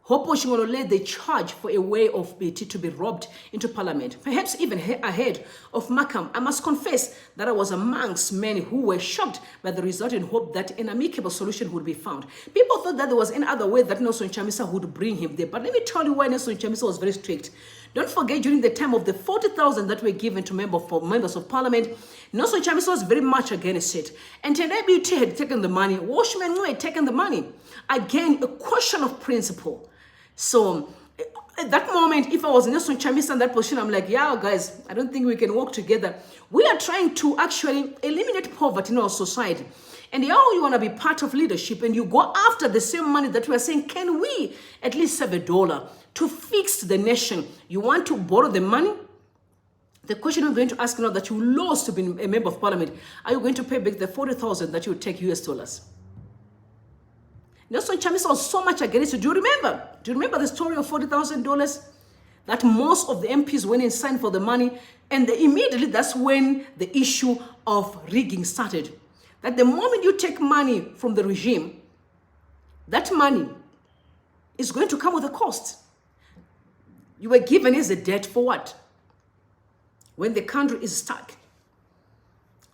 Hopewell Chin'ono led the charge for a way of Biti to be robbed into parliament, perhaps even ahead of Makam. I must confess that I was amongst many who were shocked by the result and hoped that an amicable solution would be found. People thought that there was any other way that Nelson Chamisa would bring him there, but let me tell you why Nelson Chamisa was very strict. Don't forget, during the time of the 40,000 that were given to members of parliament, Nelson Chamisa was very much against it. And Tendai Biti had taken the money, Washman had taken the money. Again, a question of principle. So at that moment, if I was Nelson Chamisa in that position, I'm like, yeah, guys, I don't think we can work together. We are trying to actually eliminate poverty in our society. And you want to be part of leadership and you go after the same money that we are saying, can we at least save $1 to fix the nation? You want to borrow the money? The question I'm going to ask now that you lost to be a member of parliament, are you going to pay back the 40,000 that you take US dollars? Nelson Chamisa was so much against it. Do you remember? Do you remember the story of $40,000? That most of the MPs went and signed for the money, and immediately that's when the issue of rigging started. That the moment you take money from the regime, that money is going to come with a cost. You were given as a debt for what? When the country is stuck.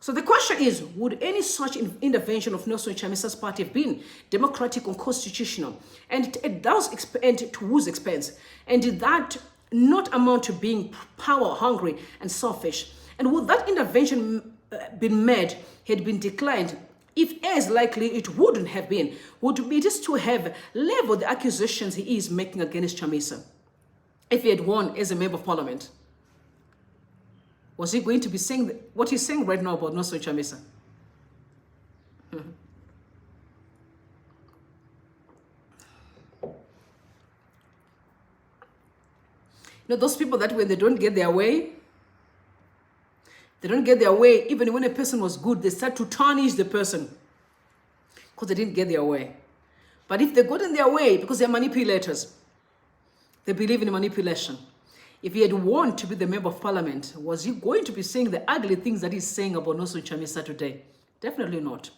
So the question is, would any such intervention of Nelson Chamisa's party have been democratic or constitutional? And it does expand to whose expense? And did that not amount to being power hungry and selfish? And would that intervention been made had been declined, if as likely it wouldn't have been, would be just to have leveled the accusations he is making against Chamisa? If he had won as a member of parliament, was he going to be saying what he's saying right now about Nelson Chamisa? Those people that when they don't get their way, even when a person was good, they start to tarnish the person because they didn't get their way. But if they got in their way, because they're manipulators, they believe in manipulation. If he had won to be the member of parliament, was he going to be saying the ugly things that he's saying about Nelson Chamisa today? Definitely not.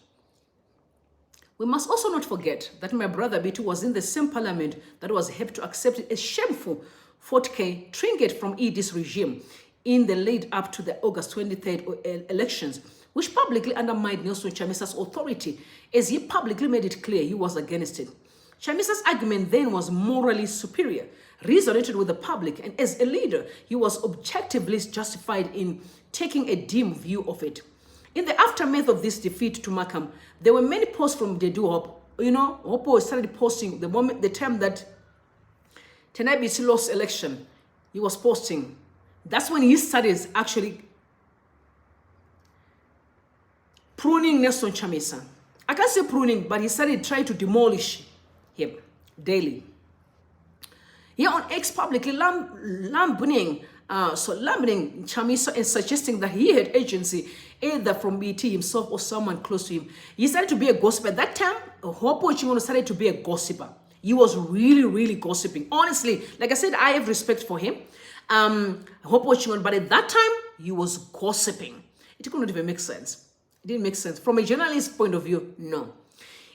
We must also not forget that my brother Biti was in the same parliament that was happy to accept a shameful 40K trinket from ED's regime in the lead up to the August 23rd elections, which publicly undermined Nelson Chamisa's authority, as he publicly made it clear he was against it. Chamisa's argument then was morally superior, resonated with the public, and as a leader, he was objectively justified in taking a dim view of it. In the aftermath of this defeat to Markham, there were many posts from Dedu Hope. Hope started posting the time that Tendai Biti lost election. He was posting. That's when he started actually pruning Nelson Chamisa. I can't say pruning, but he started trying to demolish him daily. Here on X publicly lamponing Chamisa and suggesting that he had agency either from BT himself or someone close to him. He started to be a gossiper. At that time, Hopewell Chin'ono started to be a gossiper. He was really, really gossiping. Honestly, like I said, I have respect for him. Hopewell Chin'ono, but at that time, he was gossiping. It couldn't even make sense. It didn't make sense. From a journalist's point of view, no.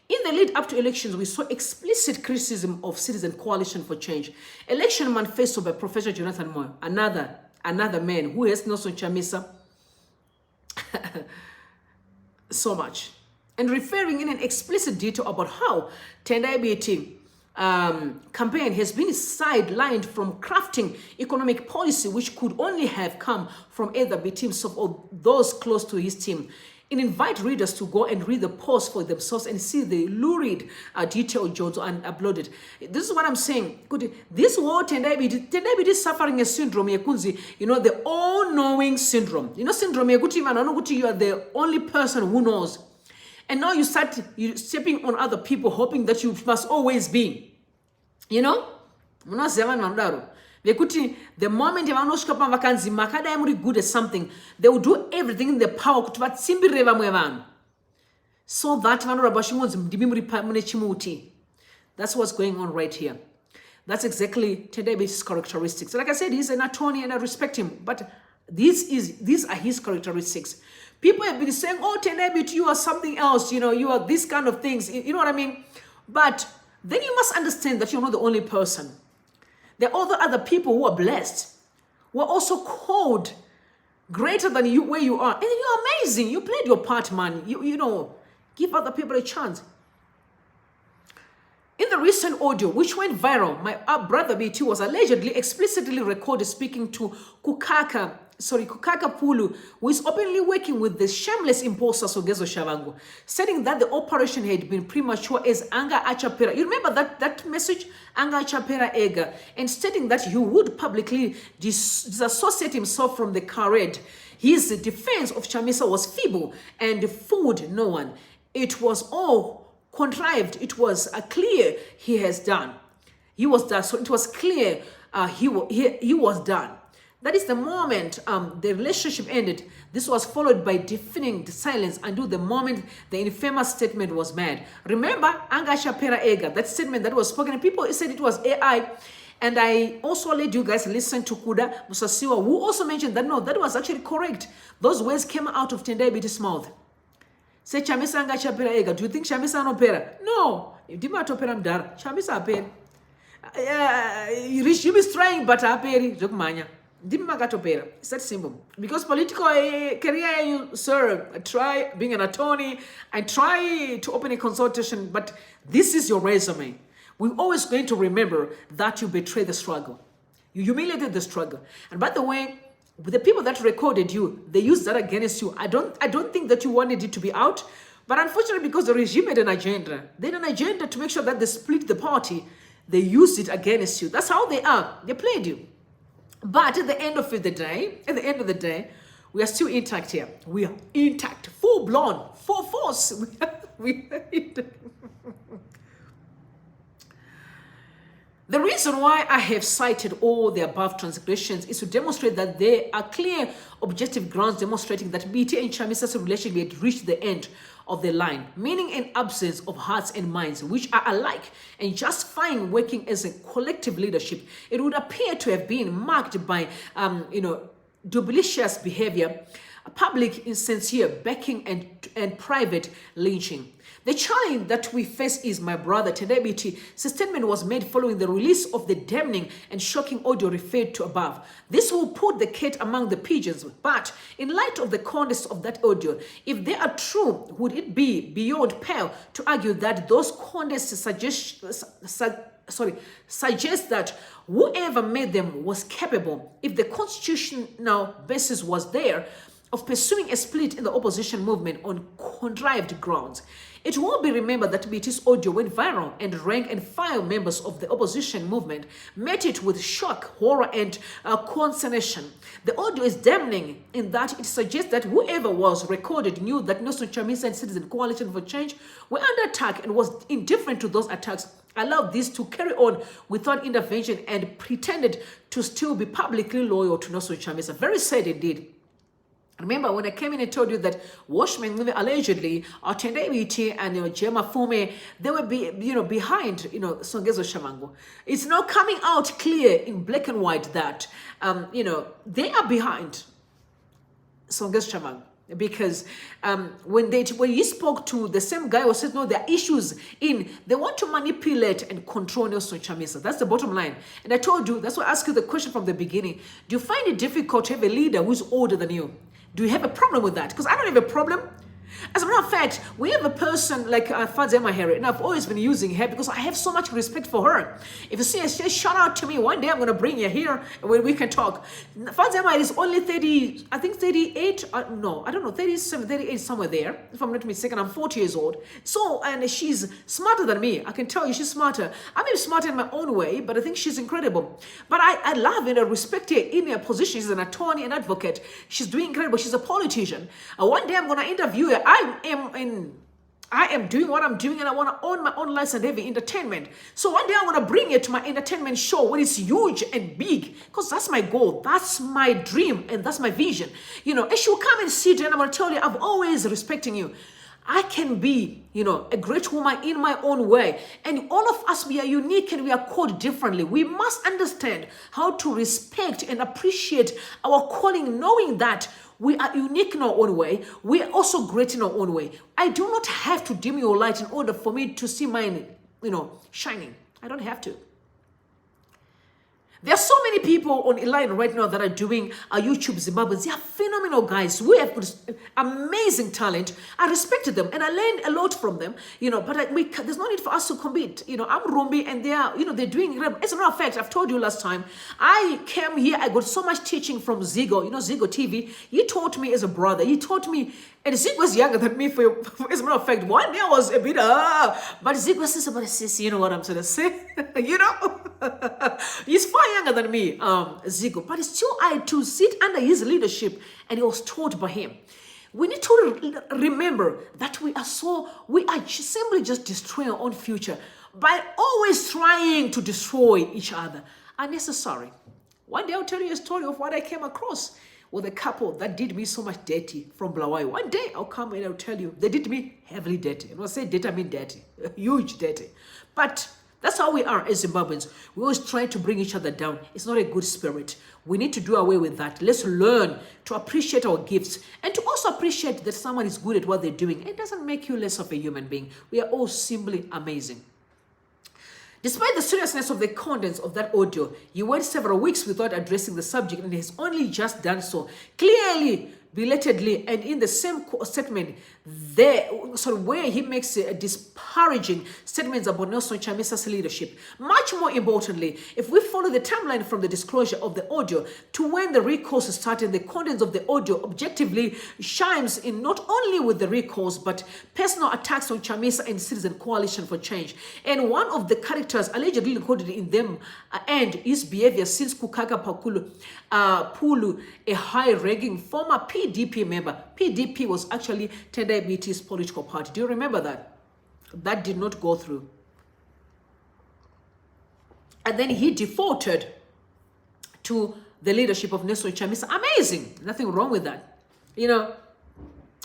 In the lead up to elections, we saw explicit criticism of Citizen Coalition for Change. Election manifesto by Professor Jonathan Moyo, another man who has Nelson Chamisa so much. And referring in an explicit detail about how Tendai Biti campaign has been sidelined from crafting economic policy which could only have come from either Biti himself or those close to his team. And invite readers to go and read the post for themselves and see the lurid detailed Jones and uploaded. This is what I'm saying. This whole Tendai Biti is suffering a syndrome, the all-knowing syndrome. Syndrome, you are the only person who knows. And now you start stepping on other people, hoping that you must always be. The moment you're good at something, they will do everything in their power so that that's what's going on right here. That's exactly Tendai Biti's characteristics. Like I said, he's an attorney and I respect him, but these are his characteristics. People have been saying, oh, Tendai Biti, you are something else, you are this kind of things, you know what I mean? But then you must understand that you're not the only person. There are other people who are blessed, who are also called greater than you where you are. And you're amazing. You played your part, man. Give other people a chance. In the recent audio, which went viral, my brother Biti was allegedly explicitly recorded speaking to Kukaka Pulu, who is openly working with the shameless imposter Sogezo Shavangu, saying that the operation had been premature as Anga Achapera. You remember that message? Anga Achapera Ega, and stating that he would publicly disassociate himself from the charade. His defense of Chamisa was feeble and fooled no one. It was all contrived. It was clear he has done. He was done. So it was clear he was done. That is the moment the relationship ended. This was followed by deafening silence until the moment the infamous statement was made. Remember, Anga Achapera Ega, that statement that was spoken, and people said it was AI. And I also let you guys listen to Kuda Musasiwa, who also mentioned that no, that was actually correct. Those words came out of Tendai Biti's mouth. Say Chamisa Anga Achapera Ega. Do you think Chamisa no pera? No. If Dima to pera mdara, Chamisa apera. regime is trying, but aperi zokumanya. It's that simple. Because political career you serve, try being an attorney, I try to open a consultation, but this is your resume. We're always going to remember that you betrayed the struggle. You humiliated the struggle. And by the way, the people that recorded you, they used that against you. I don't think that you wanted it to be out, but unfortunately, because the regime had an agenda, they had an agenda to make sure that they split the party. They used it against you. That's how they are. They played you. But at the end of the day, we are still intact here. We are intact, full blown, full force. We are intact. The reason why I have cited all the above transgressions is to demonstrate that there are clear objective grounds demonstrating that Biti and Chamisa's relationship had reached the end of the line, meaning an absence of hearts and minds which are alike and justifying working as a collective leadership. It would appear to have been marked by dubulicious behavior, public insincere backing and private lynching. The challenge that we face is my brother Tendai Biti. His statement was made following the release of the damning and shocking audio referred to above. This will put the cat among the pigeons, but in light of the context of that audio, if they are true, would it be beyond pale to argue that those contexts suggest that whoever made them was capable, if the constitutional basis was there, of pursuing a split in the opposition movement on contrived grounds? It will be remembered that Biti's audio went viral and rank and file members of the opposition movement met it with shock, horror, and consternation. The audio is damning in that it suggests that whoever was recorded knew that Nelson Chamisa and Citizen Coalition for Change were under attack and was indifferent to those attacks, allowed this to carry on without intervention, and pretended to still be publicly loyal to Nelson Chamisa. Very sad indeed. Remember when I came in and told you that Watchmen allegedly, Tendai Biti and Jema Fume, they were behind Songezo Shamango. It's now coming out clear in black and white that they are behind Songezo Shamango. Because when you spoke to the same guy who said no, there are issues they want to manipulate and control Nelson Chamisa. That's the bottom line. And I told you, that's why I asked you the question from the beginning. Do you find it difficult to have a leader who's older than you? Do you have a problem with that? Because I don't have a problem. As a matter of fact, we have a person like Fadzema Harry, and I've always been using her because I have so much respect for her. If you see her, just shout out to me. One day I'm going to bring you here where we can talk. Fadzema is only 30, I think 38, no, I don't know, 37, 38, somewhere there. If I'm not mistaken, I'm 40 years old. So, and she's smarter than me. I can tell you she's smarter. I may be smarter in my own way, but I think she's incredible. But I love and I respect her in her position. She's an attorney, an advocate. She's doing incredible. She's a politician. One day I'm going to interview her. I am doing what I'm doing, and I want to own my own license heavy entertainment. So one day I want to bring it to my entertainment show when it's huge and big, because that's my goal, that's my dream, and that's my vision. And she'll come and sit, and I'm going to tell you, I've always respecting you. I can be, a great woman in my own way. And all of us, we are unique and we are called differently. We must understand how to respect and appreciate our calling, knowing that we are unique in our own way. We are also great in our own way. I do not have to dim your light in order for me to see mine, shining. I don't have to. There are so many people on line right now that are doing YouTube Zimbabweans. They are phenomenal guys. We have amazing talent. I respected them and I learned a lot from them. But there's no need for us to compete. I'm Rumbi and they are, they're doing. As a matter of fact, I've told you last time. I came here. I got so much teaching from Zigo. Zigo TV. He taught me as a brother. He taught me. And Zigo was younger than me. As a matter of fact, one day I was a bit but Zigo says about sis. You know what I'm trying to say? He's far younger than me, Zigo, but still I to sit under his leadership, and it was taught by him. We need to remember that we are simply just destroying our own future by always trying to destroy each other. Unnecessary. One day I'll tell you a story of what I came across with a couple that did me so much dirty from Blawai. One day I'll come and I'll tell you, they did me heavily dirty. And when I say dirty, I mean dirty, huge dirty. But that's how we are as Zimbabweans. We always try to bring each other down. It's not a good spirit. We need to do away with that. Let's learn to appreciate our gifts and to also appreciate that someone is good at what they're doing. It doesn't make you less of a human being. We are all simply amazing. Despite the seriousness of the contents of that audio, he went several weeks without addressing the subject and has only just done so. Clearly, belatedly, and in the same statement where he makes disparaging statements about Nelson Chamisa's leadership. Much more importantly, if we follow the timeline from the disclosure of the audio to when the recourse started, the contents of the audio objectively chimes in not only with the recourse but personal attacks on Chamisa and Citizen Coalition for Change. And one of the characters allegedly recorded in them and his behavior since Kukaka Pulu, a high-ranking former PDP member. PDP was actually Tendai Biti's political party. Do you remember that? That did not go through. And then he defaulted to the leadership of Nelson Chamisa. Amazing. Nothing wrong with that. You know,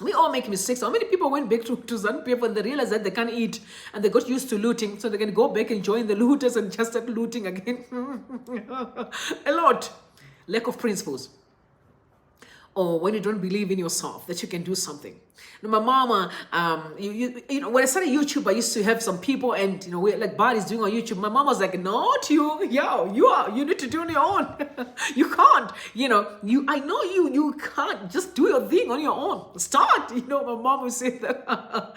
we all make mistakes. How many people went back to ZANU-PF and they realized that they can't eat and they got used to looting, so they can go back and join the looters and just start looting again? A lot. Lack of principles. Or when you don't believe in yourself that you can do something. Now, my mama, you know, when I started YouTube, I used to have some people, and you know, we like bodies doing on YouTube. My mom was like, "Not you, you need to do on your own. You can't, you know, I know you can't just do your thing on your own. Start, you know." My mom would say that.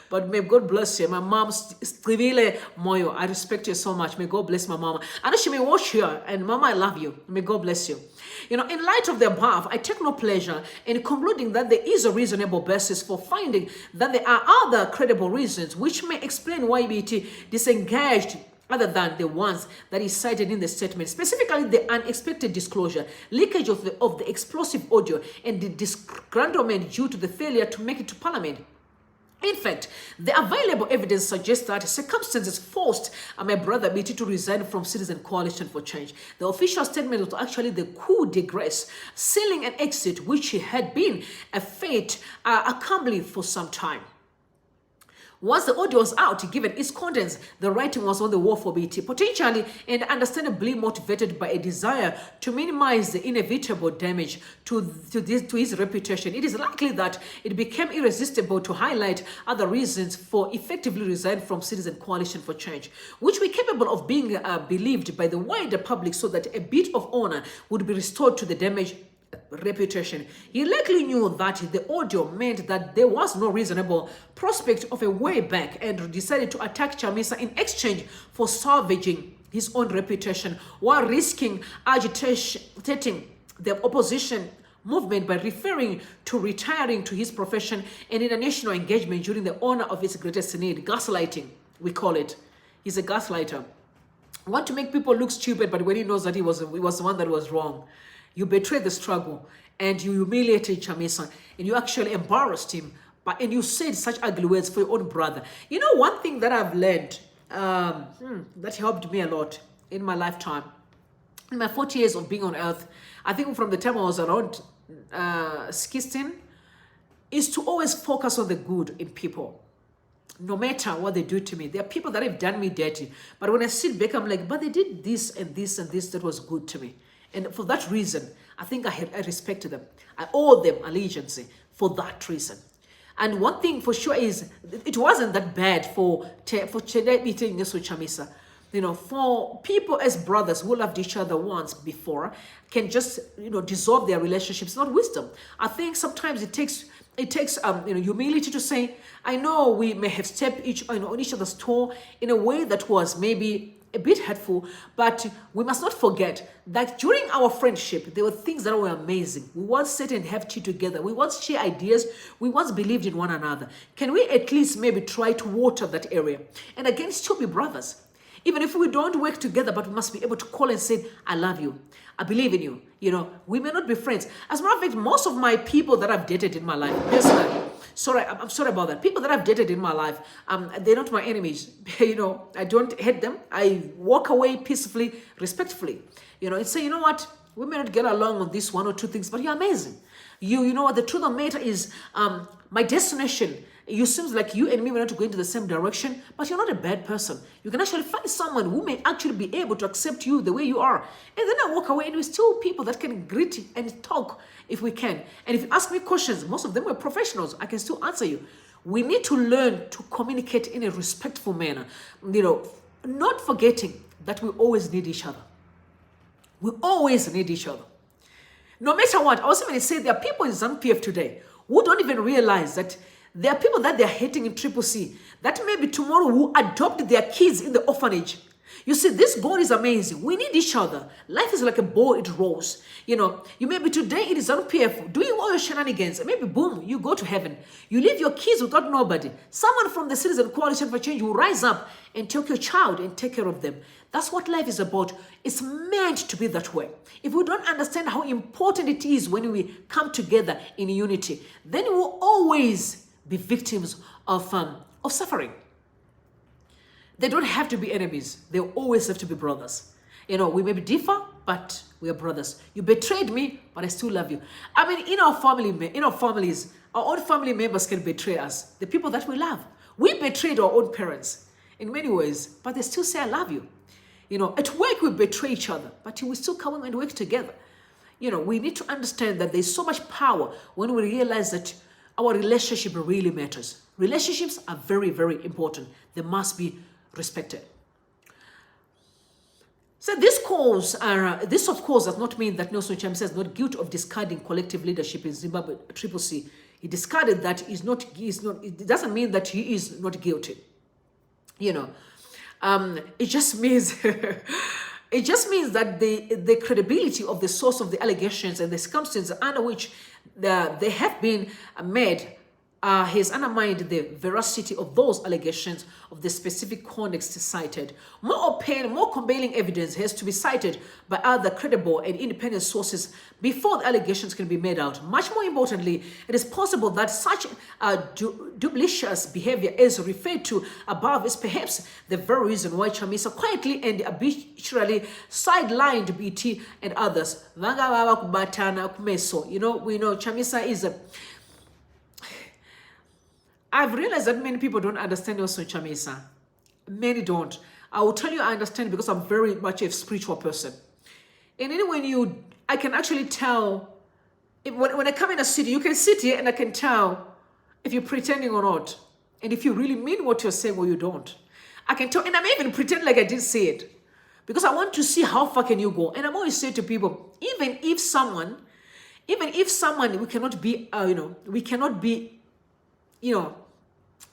But may God bless you. My mom, Strivile Moyo, I respect you so much. May God bless my mama. I know she may watch here, and Mama, I love you. May God bless you. You know, in light of the above, I take no pleasure in concluding that there is a reasonable basis for finding that there are other credible reasons which may explain why BT disengaged other than the ones that is cited in the statement, specifically the unexpected disclosure, leakage of the explosive audio, and the disgruntlement due to the failure to make it to Parliament. In fact, the available evidence suggests that circumstances forced my brother Biti to resign from Citizen Coalition for Change. The official statement was actually the coup de grace, sealing an exit which had been a fate accomplished for some time. Once the audio was out, given its contents, the writing was on the wall for BT, potentially and understandably motivated by a desire to minimize the inevitable damage to his reputation. It is likely that it became irresistible to highlight other reasons for effectively resign from Citizen Coalition for Change, which were capable of being believed by the wider public so that a bit of honor would be restored to the damaged reputation. He likely knew that the audio meant that there was no reasonable prospect of a way back and decided to attack Chamisa in exchange for salvaging his own reputation while risking agitating the opposition movement by referring to retiring to his profession and international engagement during the honor of his greatest need. Gaslighting, we call it. He's a gaslighter. Want to make people look stupid, but when he knows that he was the one that was wrong. You betrayed the struggle and you humiliated Chamisa and you actually embarrassed him, and you said such ugly words for your own brother. You know, one thing that I've learned that helped me a lot in my lifetime, in my 40 years of being on earth, I think from the time I was around 16, is to always focus on the good in people. No matter what they do to me. There are people that have done me dirty, but when I sit back, I'm like, but they did this and this and this that was good to me. And for that reason, I think I respect them. I owe them allegiance for that reason. And one thing for sure is, it wasn't that bad for Tendai Biti and Nelson Chamisa. You know, for people as brothers who loved each other once before, can just, you know, dissolve their relationships, not wisdom. I think sometimes it takes humility to say, I know we may have stepped on each other's toe in a way that was maybe a bit hurtful, but we must not forget that during our friendship, there were things that were amazing. We once sat and have tea together. We once share ideas. We once believed in one another. Can we at least maybe try to water that area? And again, still be brothers. Even if we don't work together, but we must be able to call and say, I love you. I believe in you. You know, we may not be friends. As a matter of fact, most of my people that I've dated in my life, personally, I'm sorry about that. People that I've dated in my life, they're not my enemies. You know, I don't hate them. I walk away peacefully, respectfully. You know, and say, you know what? We may not get along on this one or two things, but you're amazing. You know what? The truth of the matter is, my destination, you seems like you and me were not going to the same direction, but you're not a bad person. You can actually find someone who may actually be able to accept you the way you are. And then I walk away, and we're still people that can greet and talk if we can. And if you ask me questions, most of them were professionals. I can still answer you. We need to learn to communicate in a respectful manner. You know, not forgetting that we always need each other. We always need each other. No matter what, I was even say there are people in ZANU-PF today who don't even realize that there are people that they're hating in Triple C that maybe tomorrow will adopt their kids in the orphanage. You see, this God is amazing. We need each other. Life is like a ball, it rolls. You know, you maybe today it is ZANU-PF doing all your shenanigans. And maybe boom, you go to heaven. You leave your kids without nobody. Someone from the Citizen Coalition for Change will rise up and take your child and take care of them. That's what life is about. It's meant to be that way. If we don't understand how important it is when we come together in unity, then we will always be victims of suffering. They don't have to be enemies. They always have to be brothers. You know, we maybe differ, but we are brothers. You betrayed me, but I still love you. I mean, in our families, our own family members can betray us. The people that we love. We betrayed our own parents in many ways, but they still say, I love you. You know, at work we betray each other, but we still come and work together. You know, we need to understand that there's so much power when we realize that our relationship really matters. Relationships are very, very important. They must be respected. So this of course does not mean that Nelson Chamisa is not guilty of discarding collective leadership in Zimbabwe Triple C. He discarded that. It doesn't mean that he is not guilty. You know, it just means that the credibility of the source of the allegations and the circumstances under which they have been made has undermined the veracity of those allegations of the specific context cited. More open, more compelling evidence has to be cited by other credible and independent sources before the allegations can be made out. Much more importantly, it is possible that such duplicitous behavior as referred to above is perhaps the very reason why Chamisa quietly and arbitrarily sidelined BT and others. You know, we know Chamisa is a... I've realized that many people don't understand Nelson Chamisa. Many don't. I will tell you I understand because I'm very much a spiritual person. And anyway, I can actually tell, when I come in a city, you can sit here and I can tell if you're pretending or not. And if you really mean what you're saying or you don't. I can tell, and I'm even pretend like I didn't say it. Because I want to see how far can you go. And I'm always saying to people, even if someone, we cannot be,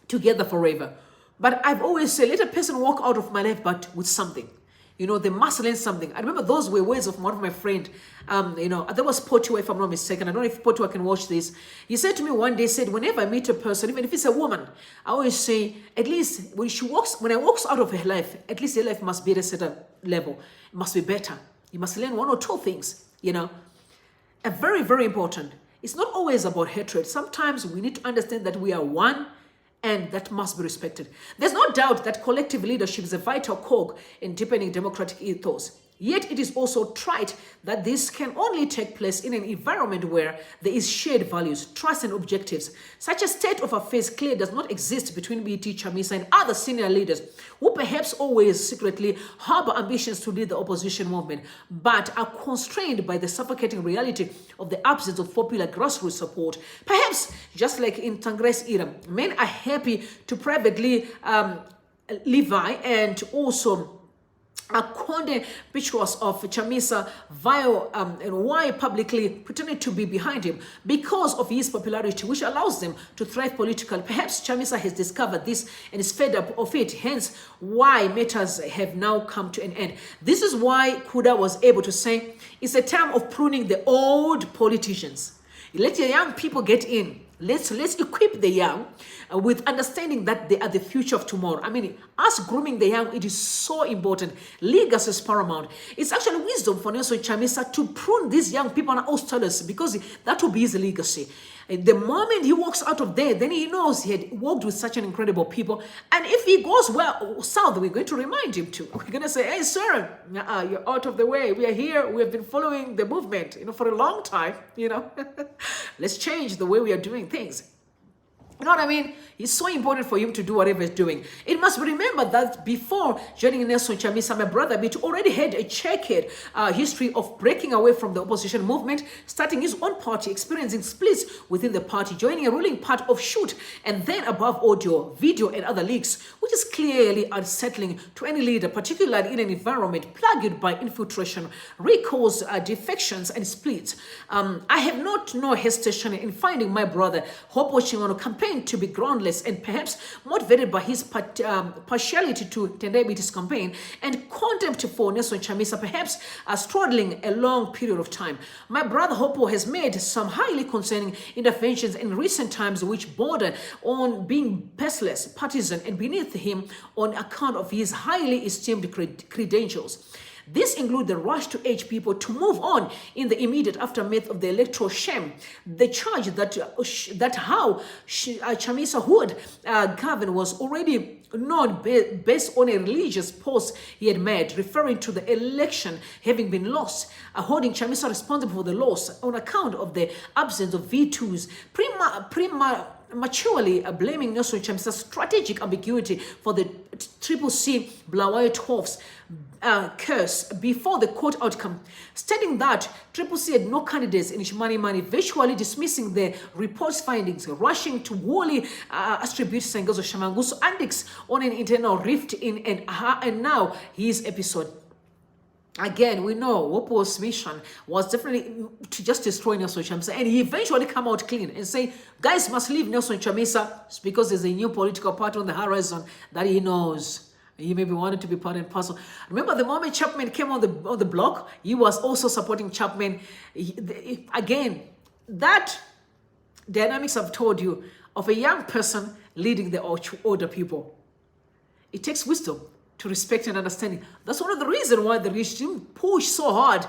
together forever. But I've always said, let a person walk out of my life, but with something. You know, they must learn something. I remember those were words of one of my friend. That was Potua, if I'm not mistaken. I don't know if Potua can watch this. He said to me one day, said, whenever I meet a person, even if it's a woman, I always say, at least when I walks out of her life, at least her life must be at a certain level. It must be better. You must learn one or two things, you know. Very, very important. It's not always about hatred. Sometimes we need to understand that we are one, and that must be respected. There's no doubt that collective leadership is a vital cog in deepening democratic ethos. Yet it is also trite that this can only take place in an environment where there is shared values, trust and objectives. Such a state of affairs clearly does not exist between BT, Chamisa and other senior leaders who perhaps always secretly harbor ambitions to lead the opposition movement, but are constrained by the suffocating reality of the absence of popular grassroots support. Perhaps, just like in Tangre's era, men are happy to privately Levi and also condemn pictures of Chamisa and why publicly pretending to be behind him because of his popularity, which allows them to thrive politically. Perhaps Chamisa has discovered this and is fed up of it, hence why matters have now come to an end. This is why Kuda was able to say, it's a time of pruning the old politicians. Let your young people get in. Let's equip the young with understanding that they are the future of tomorrow. I mean, us grooming the young, it is so important. Legacy is paramount. It's actually wisdom for Nelson Chamisa to prune these young people and Australians because that will be his legacy. And the moment he walks out of there, then he knows he had worked with such an incredible people. And if he goes south, we're going to remind him to. We're going to say, hey, sir, you're out of the way. We are here. We have been following the movement, for a long time, Let's change the way we are doing things. You know what I mean? It's so important for him to do whatever he's doing. It must be remembered that before joining Nelson Chamisa, my brother Biti already had a checkered history of breaking away from the opposition movement, starting his own party, experiencing splits within the party, joining a ruling part of Shoot, and then above audio, video, and other leaks, which is clearly unsettling to any leader, particularly in an environment plagued by infiltration, recalls, defections, and splits. I have no hesitation in finding my brother Hopewell Chin'ono campaign to be groundless and perhaps motivated by his partiality to Tendai Biti's campaign and contempt for Nelson Chamisa, perhaps straddling a long period of time. My brother Hopewell has made some highly concerning interventions in recent times which border on being merciless, partisan, and beneath him on account of his highly esteemed credentials. This includes the rush to urge people to move on in the immediate aftermath of the electoral sham. The charge that how Chamisa would govern was already known based on a religious post he had made, referring to the election having been lost, holding Chamisa responsible for the loss on account of the absence of V2s, prematurely blaming Nelson Chamisa's strategic ambiguity for the CCC Blawayo 12's curse before the court outcome, stating that CCC had no candidates in Chimani, virtually dismissing the report's findings, rushing to wholly attribute Sengezo Shamangu's antics on an internal rift and now his episode. Again, we know Hopewell's mission was definitely to just destroy Nelson Chamisa, and he eventually come out clean and say, guys must leave Nelson Chamisa. It's because there's a new political party on the horizon that he knows. He maybe wanted to be part and parcel. Remember the moment Chapman came on the block, he was also supporting Chapman. Again, that dynamics I've told you of a young person leading the older people. It takes wisdom to respect and understanding. That's one of the reasons why the regime pushed so hard,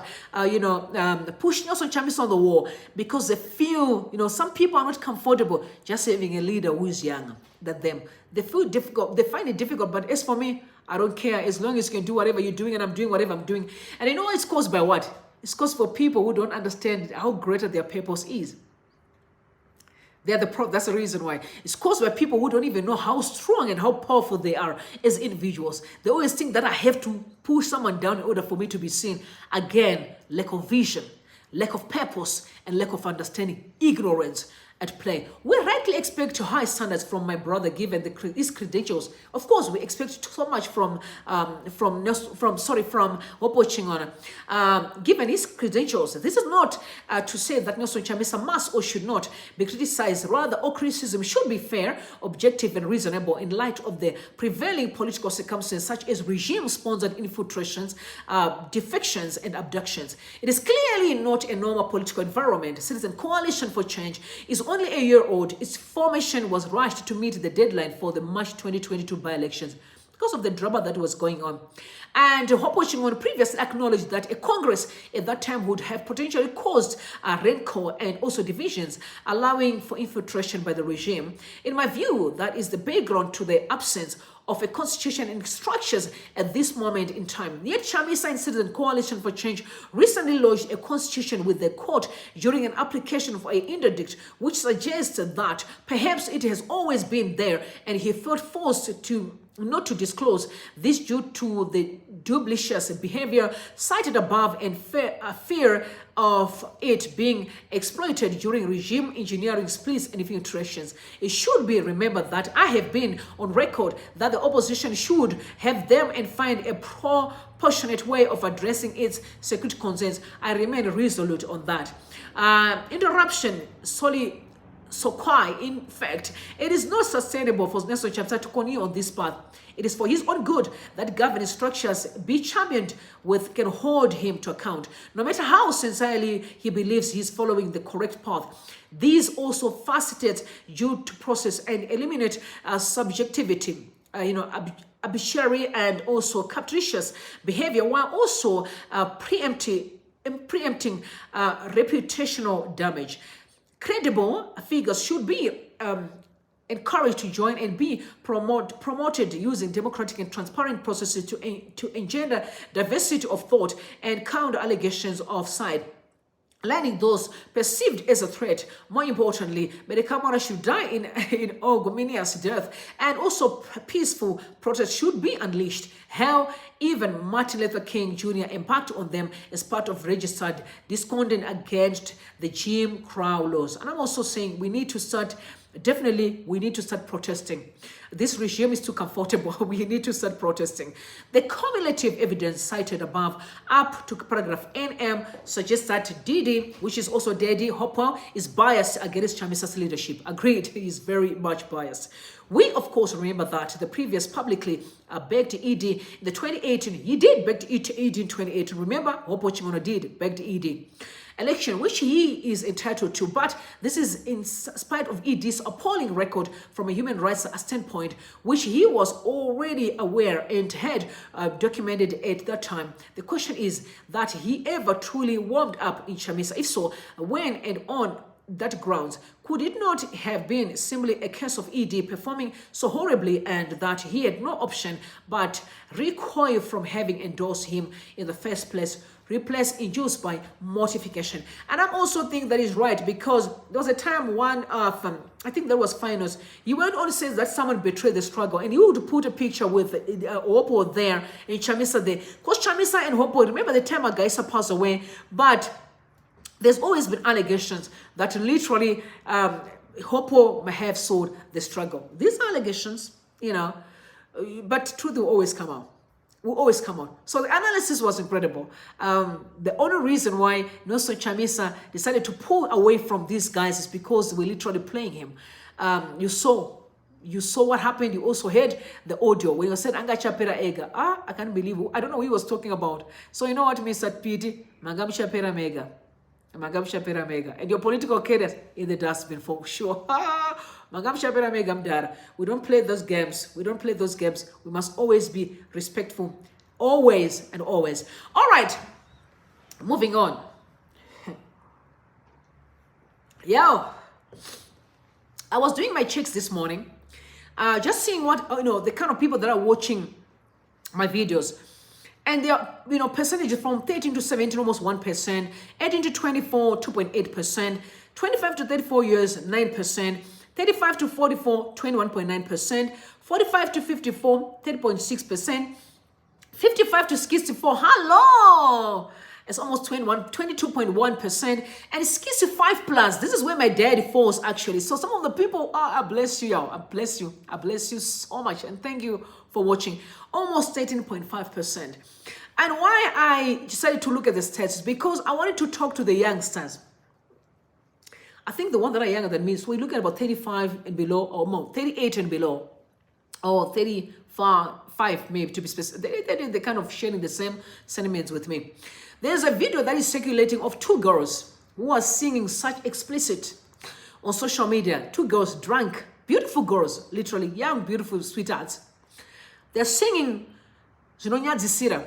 push Nelson Chamisa on the wall, because they feel, some people are not comfortable just having a leader who is younger than them. They feel difficult, they find it difficult, but as for me, I don't care as long as you can do whatever you're doing and I'm doing whatever I'm doing. And you know it's caused by what? It's caused for people who don't understand how greater their purpose is. That's the reason why. It's caused by people who don't even know how strong and how powerful they are as individuals. They always think that I have to push someone down in order for me to be seen. Again, lack of vision, lack of purpose, and lack of understanding, ignorance at play. We rightly expect high standards from my brother given his credentials. Of course, we expect so much from Hopewell Chin'ono. Given his credentials, this is not to say that Nelson Chamisa must or should not be criticized. Rather, all criticism should be fair, objective, and reasonable in light of the prevailing political circumstances such as regime-sponsored infiltrations, defections, and abductions. It is clearly not a normal political environment. Citizen Coalition for Change is only a year old. Its formation was rushed to meet the deadline for the March 2022 by-elections because of the drama that was going on. And Hopewell Chin'ono previously acknowledged that a Congress at that time would have potentially caused rancor and also divisions, allowing for infiltration by the regime. In my view, that is the background to the absence of a constitution and structures at this moment in time. Yet Chamisa and Citizen Coalition for Change recently lodged a constitution with the court during an application for an interdict, which suggests that perhaps it has always been there and he felt forced not to disclose this due to the dubious behavior cited above and fear of it being exploited during regime engineering splits and infiltrations. It should be remembered that I have been on record that the opposition should have them and find a proportionate way of addressing its security concerns. I remain resolute on that. Interruption solely. So why, in fact, it is not sustainable for Nelson Chamisa to continue on this path. It is for his own good that governing structures be championed with can hold him to account. No matter how sincerely he believes he's following the correct path, these also facilitate due to process and eliminate subjectivity, arbitrary and also capricious behavior, while also preempting reputational damage. Credible figures should be encouraged to join and be promoted using democratic and transparent processes to engender diversity of thought and counter allegations of side. aligning those perceived as a threat. More importantly, Matebuka should die in ignominious death, and also peaceful protest should be unleashed. Hell, even Martin Luther King Jr. impact on them as part of registered discontent against the Jim Crow laws. And I'm also saying we need to start protesting. This regime is too comfortable. We need to start protesting. The cumulative evidence cited above up to paragraph NM suggests that Didi, which is also Daddy Hopewell, is biased against Chamisa's leadership. Agreed, he is very much biased. We, of course, remember that the previous publicly begged ED in the 2018. He did beg ED in 2018. Remember, Hopewell Chin'ono did beg ED. Election, which he is entitled to, but this is in spite of ED's appalling record from a human rights standpoint, which he was already aware and had documented at that time. The question is that he ever truly warmed up in Chamisa. If so, when and on that grounds, could it not have been simply a case of ED performing so horribly and that he had no option but recoil from having endorsed him in the first place, replaced induced by mortification? And I'm also think that is right, because there was a time one of I think that was finals, he went on to say that someone betrayed the struggle, and he would put a picture with Hopewell there and Chamisa there, because Chamisa and Hopewell, remember the time Agaisa passed away, but there's always been allegations that literally Hopewell may have sold the struggle. These allegations, but truth will always come out. So the analysis was incredible. The only reason why Nelson Chamisa decided to pull away from these guys is because we're literally playing him. You saw what happened. You also heard the audio when you said Anga Chapera Ega. I can't believe I don't know who he was talking about. So you know what, Mr. Piti? Magam Chapera Mega. Magam Chapera Mega. And your political career in the dustbin for sure. Magam Chapera Mega Mdara. We don't play those games. We must always be respectful. Always and always. All right. Moving on. Yo. I was doing my checks this morning. Just seeing what, the kind of people that are watching my videos. And their, percentages from 13 to 17, almost 1%, 18 to 24, 2.8%, 25 to 34 years, 9%, 35 to 44, 21.9%, 45 to 54, 30.6%, 55 to 64, hello! It's almost 22.1%, and 65 plus. This is where my dad falls, actually. So some of the people, I bless you, y'all. I bless you so much, and thank you for watching. Almost 13.5%. And why I decided to look at the stats is because I wanted to talk to the youngsters. I think the one that are younger than me, so we look at about 35 and below, or more, 38 and below, or 35 maybe to be specific. They're kind of sharing the same sentiments with me. There's a video that is circulating of two girls who are singing such explicit on social media. Two girls drunk, beautiful girls, literally young, beautiful sweethearts. They're singing Zinonya.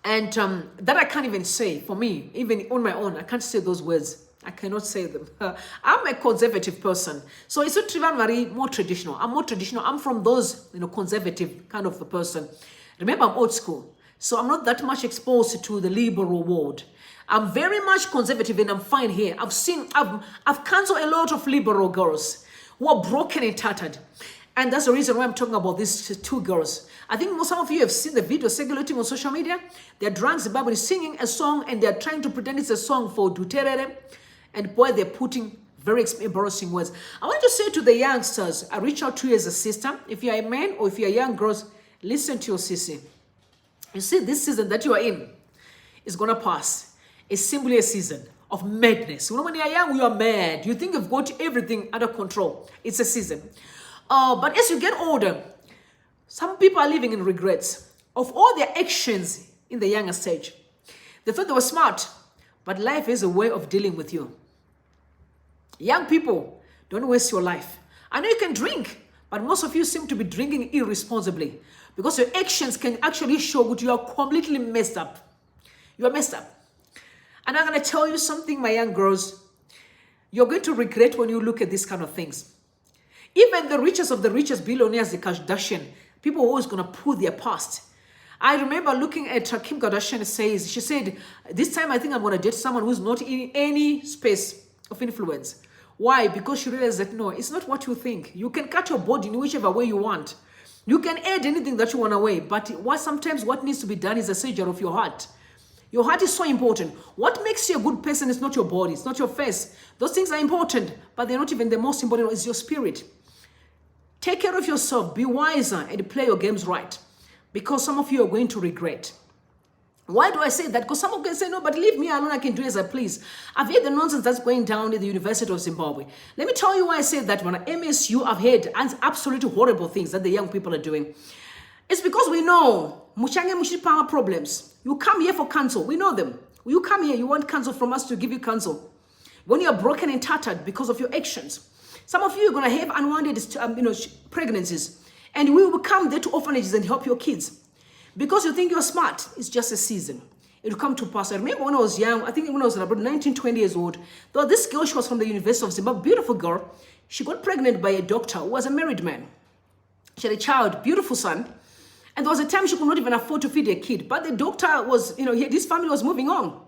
And that I can't even say for me, even on my own. I can't say those words. I cannot say them. I'm a conservative person. So it's not very more traditional. I'm more traditional. I'm from those, conservative kind of a person. Remember, I'm old school. So I'm not that much exposed to the liberal world. I'm very much conservative and I'm fine here. I've cancelled a lot of liberal girls who are broken and tattered. And that's the reason why I'm talking about these two girls. I think some of you have seen the video circulating on social media. They're drunk Zimbabwe singing a song and they're trying to pretend it's a song for Duterere. And boy, they're putting very embarrassing words. I want to say to the youngsters, I reach out to you as a sister. If you're a man or if you're young girls, listen to your sissy. You see, this season that you are in is going to pass. It's simply a season of madness. When you're young, you are mad. You think you've got everything under control. It's a season. But as you get older, some people are living in regrets of all their actions in the younger stage. They thought they were smart, but life is a way of dealing with you. Young people, don't waste your life. I know you can drink, but most of you seem to be drinking irresponsibly because your actions can actually show that you are completely messed up. You are messed up. And I'm going to tell you something, my young girls. You're going to regret when you look at these kind of things. Even the richest of the richest billionaires, the Kardashian, people are always going to pull their past. I remember looking at Kim Kardashian she said, this time I think I'm going to date someone who's not in any space of influence. Why? Because she realized that no, it's not what you think. You can cut your body in whichever way you want. You can add anything that you want away, but sometimes what needs to be done is a surgery of your heart. Your heart is so important. What makes you a good person is not your body, it's not your face. Those things are important, but they're not even the most important. It's your spirit. Take care of yourself, be wiser, and play your games right. Because some of you are going to regret. Why do I say that? Because some of you can say, no, but leave me alone, I can do as I please. I've heard the nonsense that's going down in the University of Zimbabwe. Let me tell you why I say that. When at MSU, I've heard absolutely horrible things that the young people are doing. It's because we know Mushange Mushipama problems. You come here for counsel. We know them. You come here, you want counsel from us to give you counsel. When you're broken and tattered because of your actions. Some of you are going to have unwanted pregnancies. And we will come there to orphanages and help your kids. Because you think you're smart, it's just a season. It will come to pass. I remember when I was young, I think when I was about 19, 20 years old, though this girl, she was from the University of Zimbabwe, beautiful girl. She got pregnant by a doctor who was a married man. She had a child, beautiful son. And there was a time she could not even afford to feed a kid. But the doctor was, his family was moving on.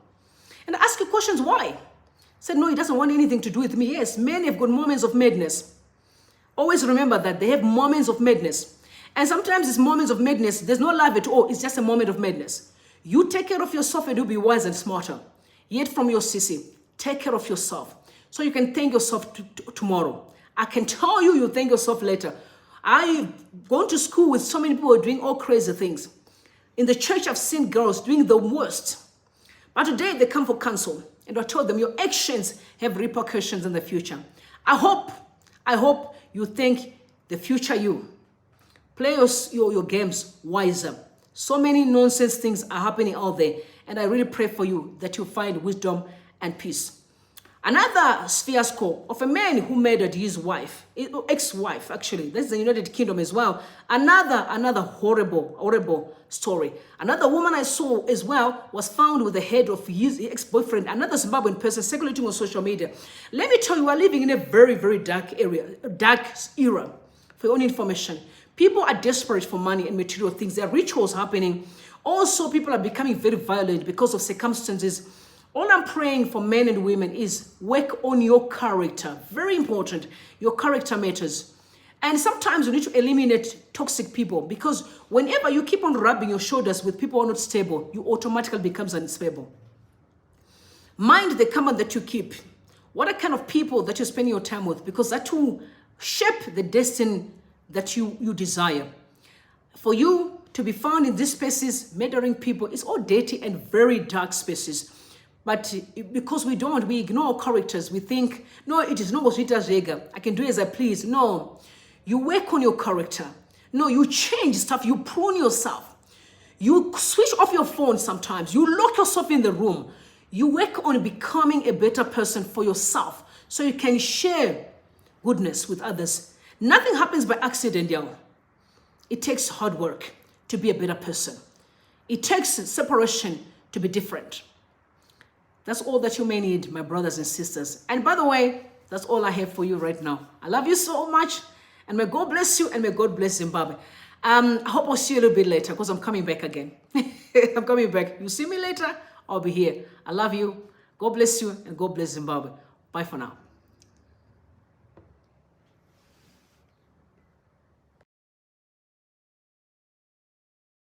And I asked her questions, why? Said, no, he doesn't want anything to do with me. Yes, men have got moments of madness. Always remember that they have moments of madness. And sometimes it's moments of madness. There's no love at all. It's just a moment of madness. You take care of yourself and you'll be wise and smarter. Yet from your sissy, take care of yourself so you can thank yourself tomorrow. I can tell you, you'll thank yourself later. I've gone to school with so many people who are doing all crazy things. In the church, I've seen girls doing the worst. But today they come for counsel. And I told them your actions have repercussions in the future. I hope you think the future you. Play your games wiser. So many nonsense things are happening out there. And I really pray for you that you find wisdom and peace. Another fiasco of a man who murdered his wife, ex-wife actually, that's the United Kingdom as well. Another horrible story. Another woman I saw as well was found with the head of his ex-boyfriend, another Zimbabwean person circulating on social media. Let me tell you, we are living in a very, very dark era. For your own information, people are desperate for money and material things. There are rituals happening. Also, people are becoming very violent because of circumstances. All I'm praying for men and women is work on your character. Very important. Your character matters. And sometimes you need to eliminate toxic people because whenever you keep on rubbing your shoulders with people who are not stable, you automatically become unstable. Mind the company that you keep. What kind of people that you're spending your time with, because that will shape the destiny that you desire. For you to be found in these spaces, murdering people, it's all dirty and very dark spaces. But because we ignore characters. We think, no, it is not what it is. I can do as I please. No, you work on your character. No, you change stuff. You prune yourself. You switch off your phone sometimes. You lock yourself in the room. You work on becoming a better person for yourself so you can share goodness with others. Nothing happens by accident, y'all. It takes hard work to be a better person. It takes separation to be different. That's all that you may need, my brothers and sisters. And by the way, that's all I have for you right now. I love you so much. And may God bless you and may God bless Zimbabwe. I hope I'll see you a little bit later because I'm coming back again. I'm coming back. You see me later, I'll be here. I love you. God bless you and God bless Zimbabwe. Bye for now.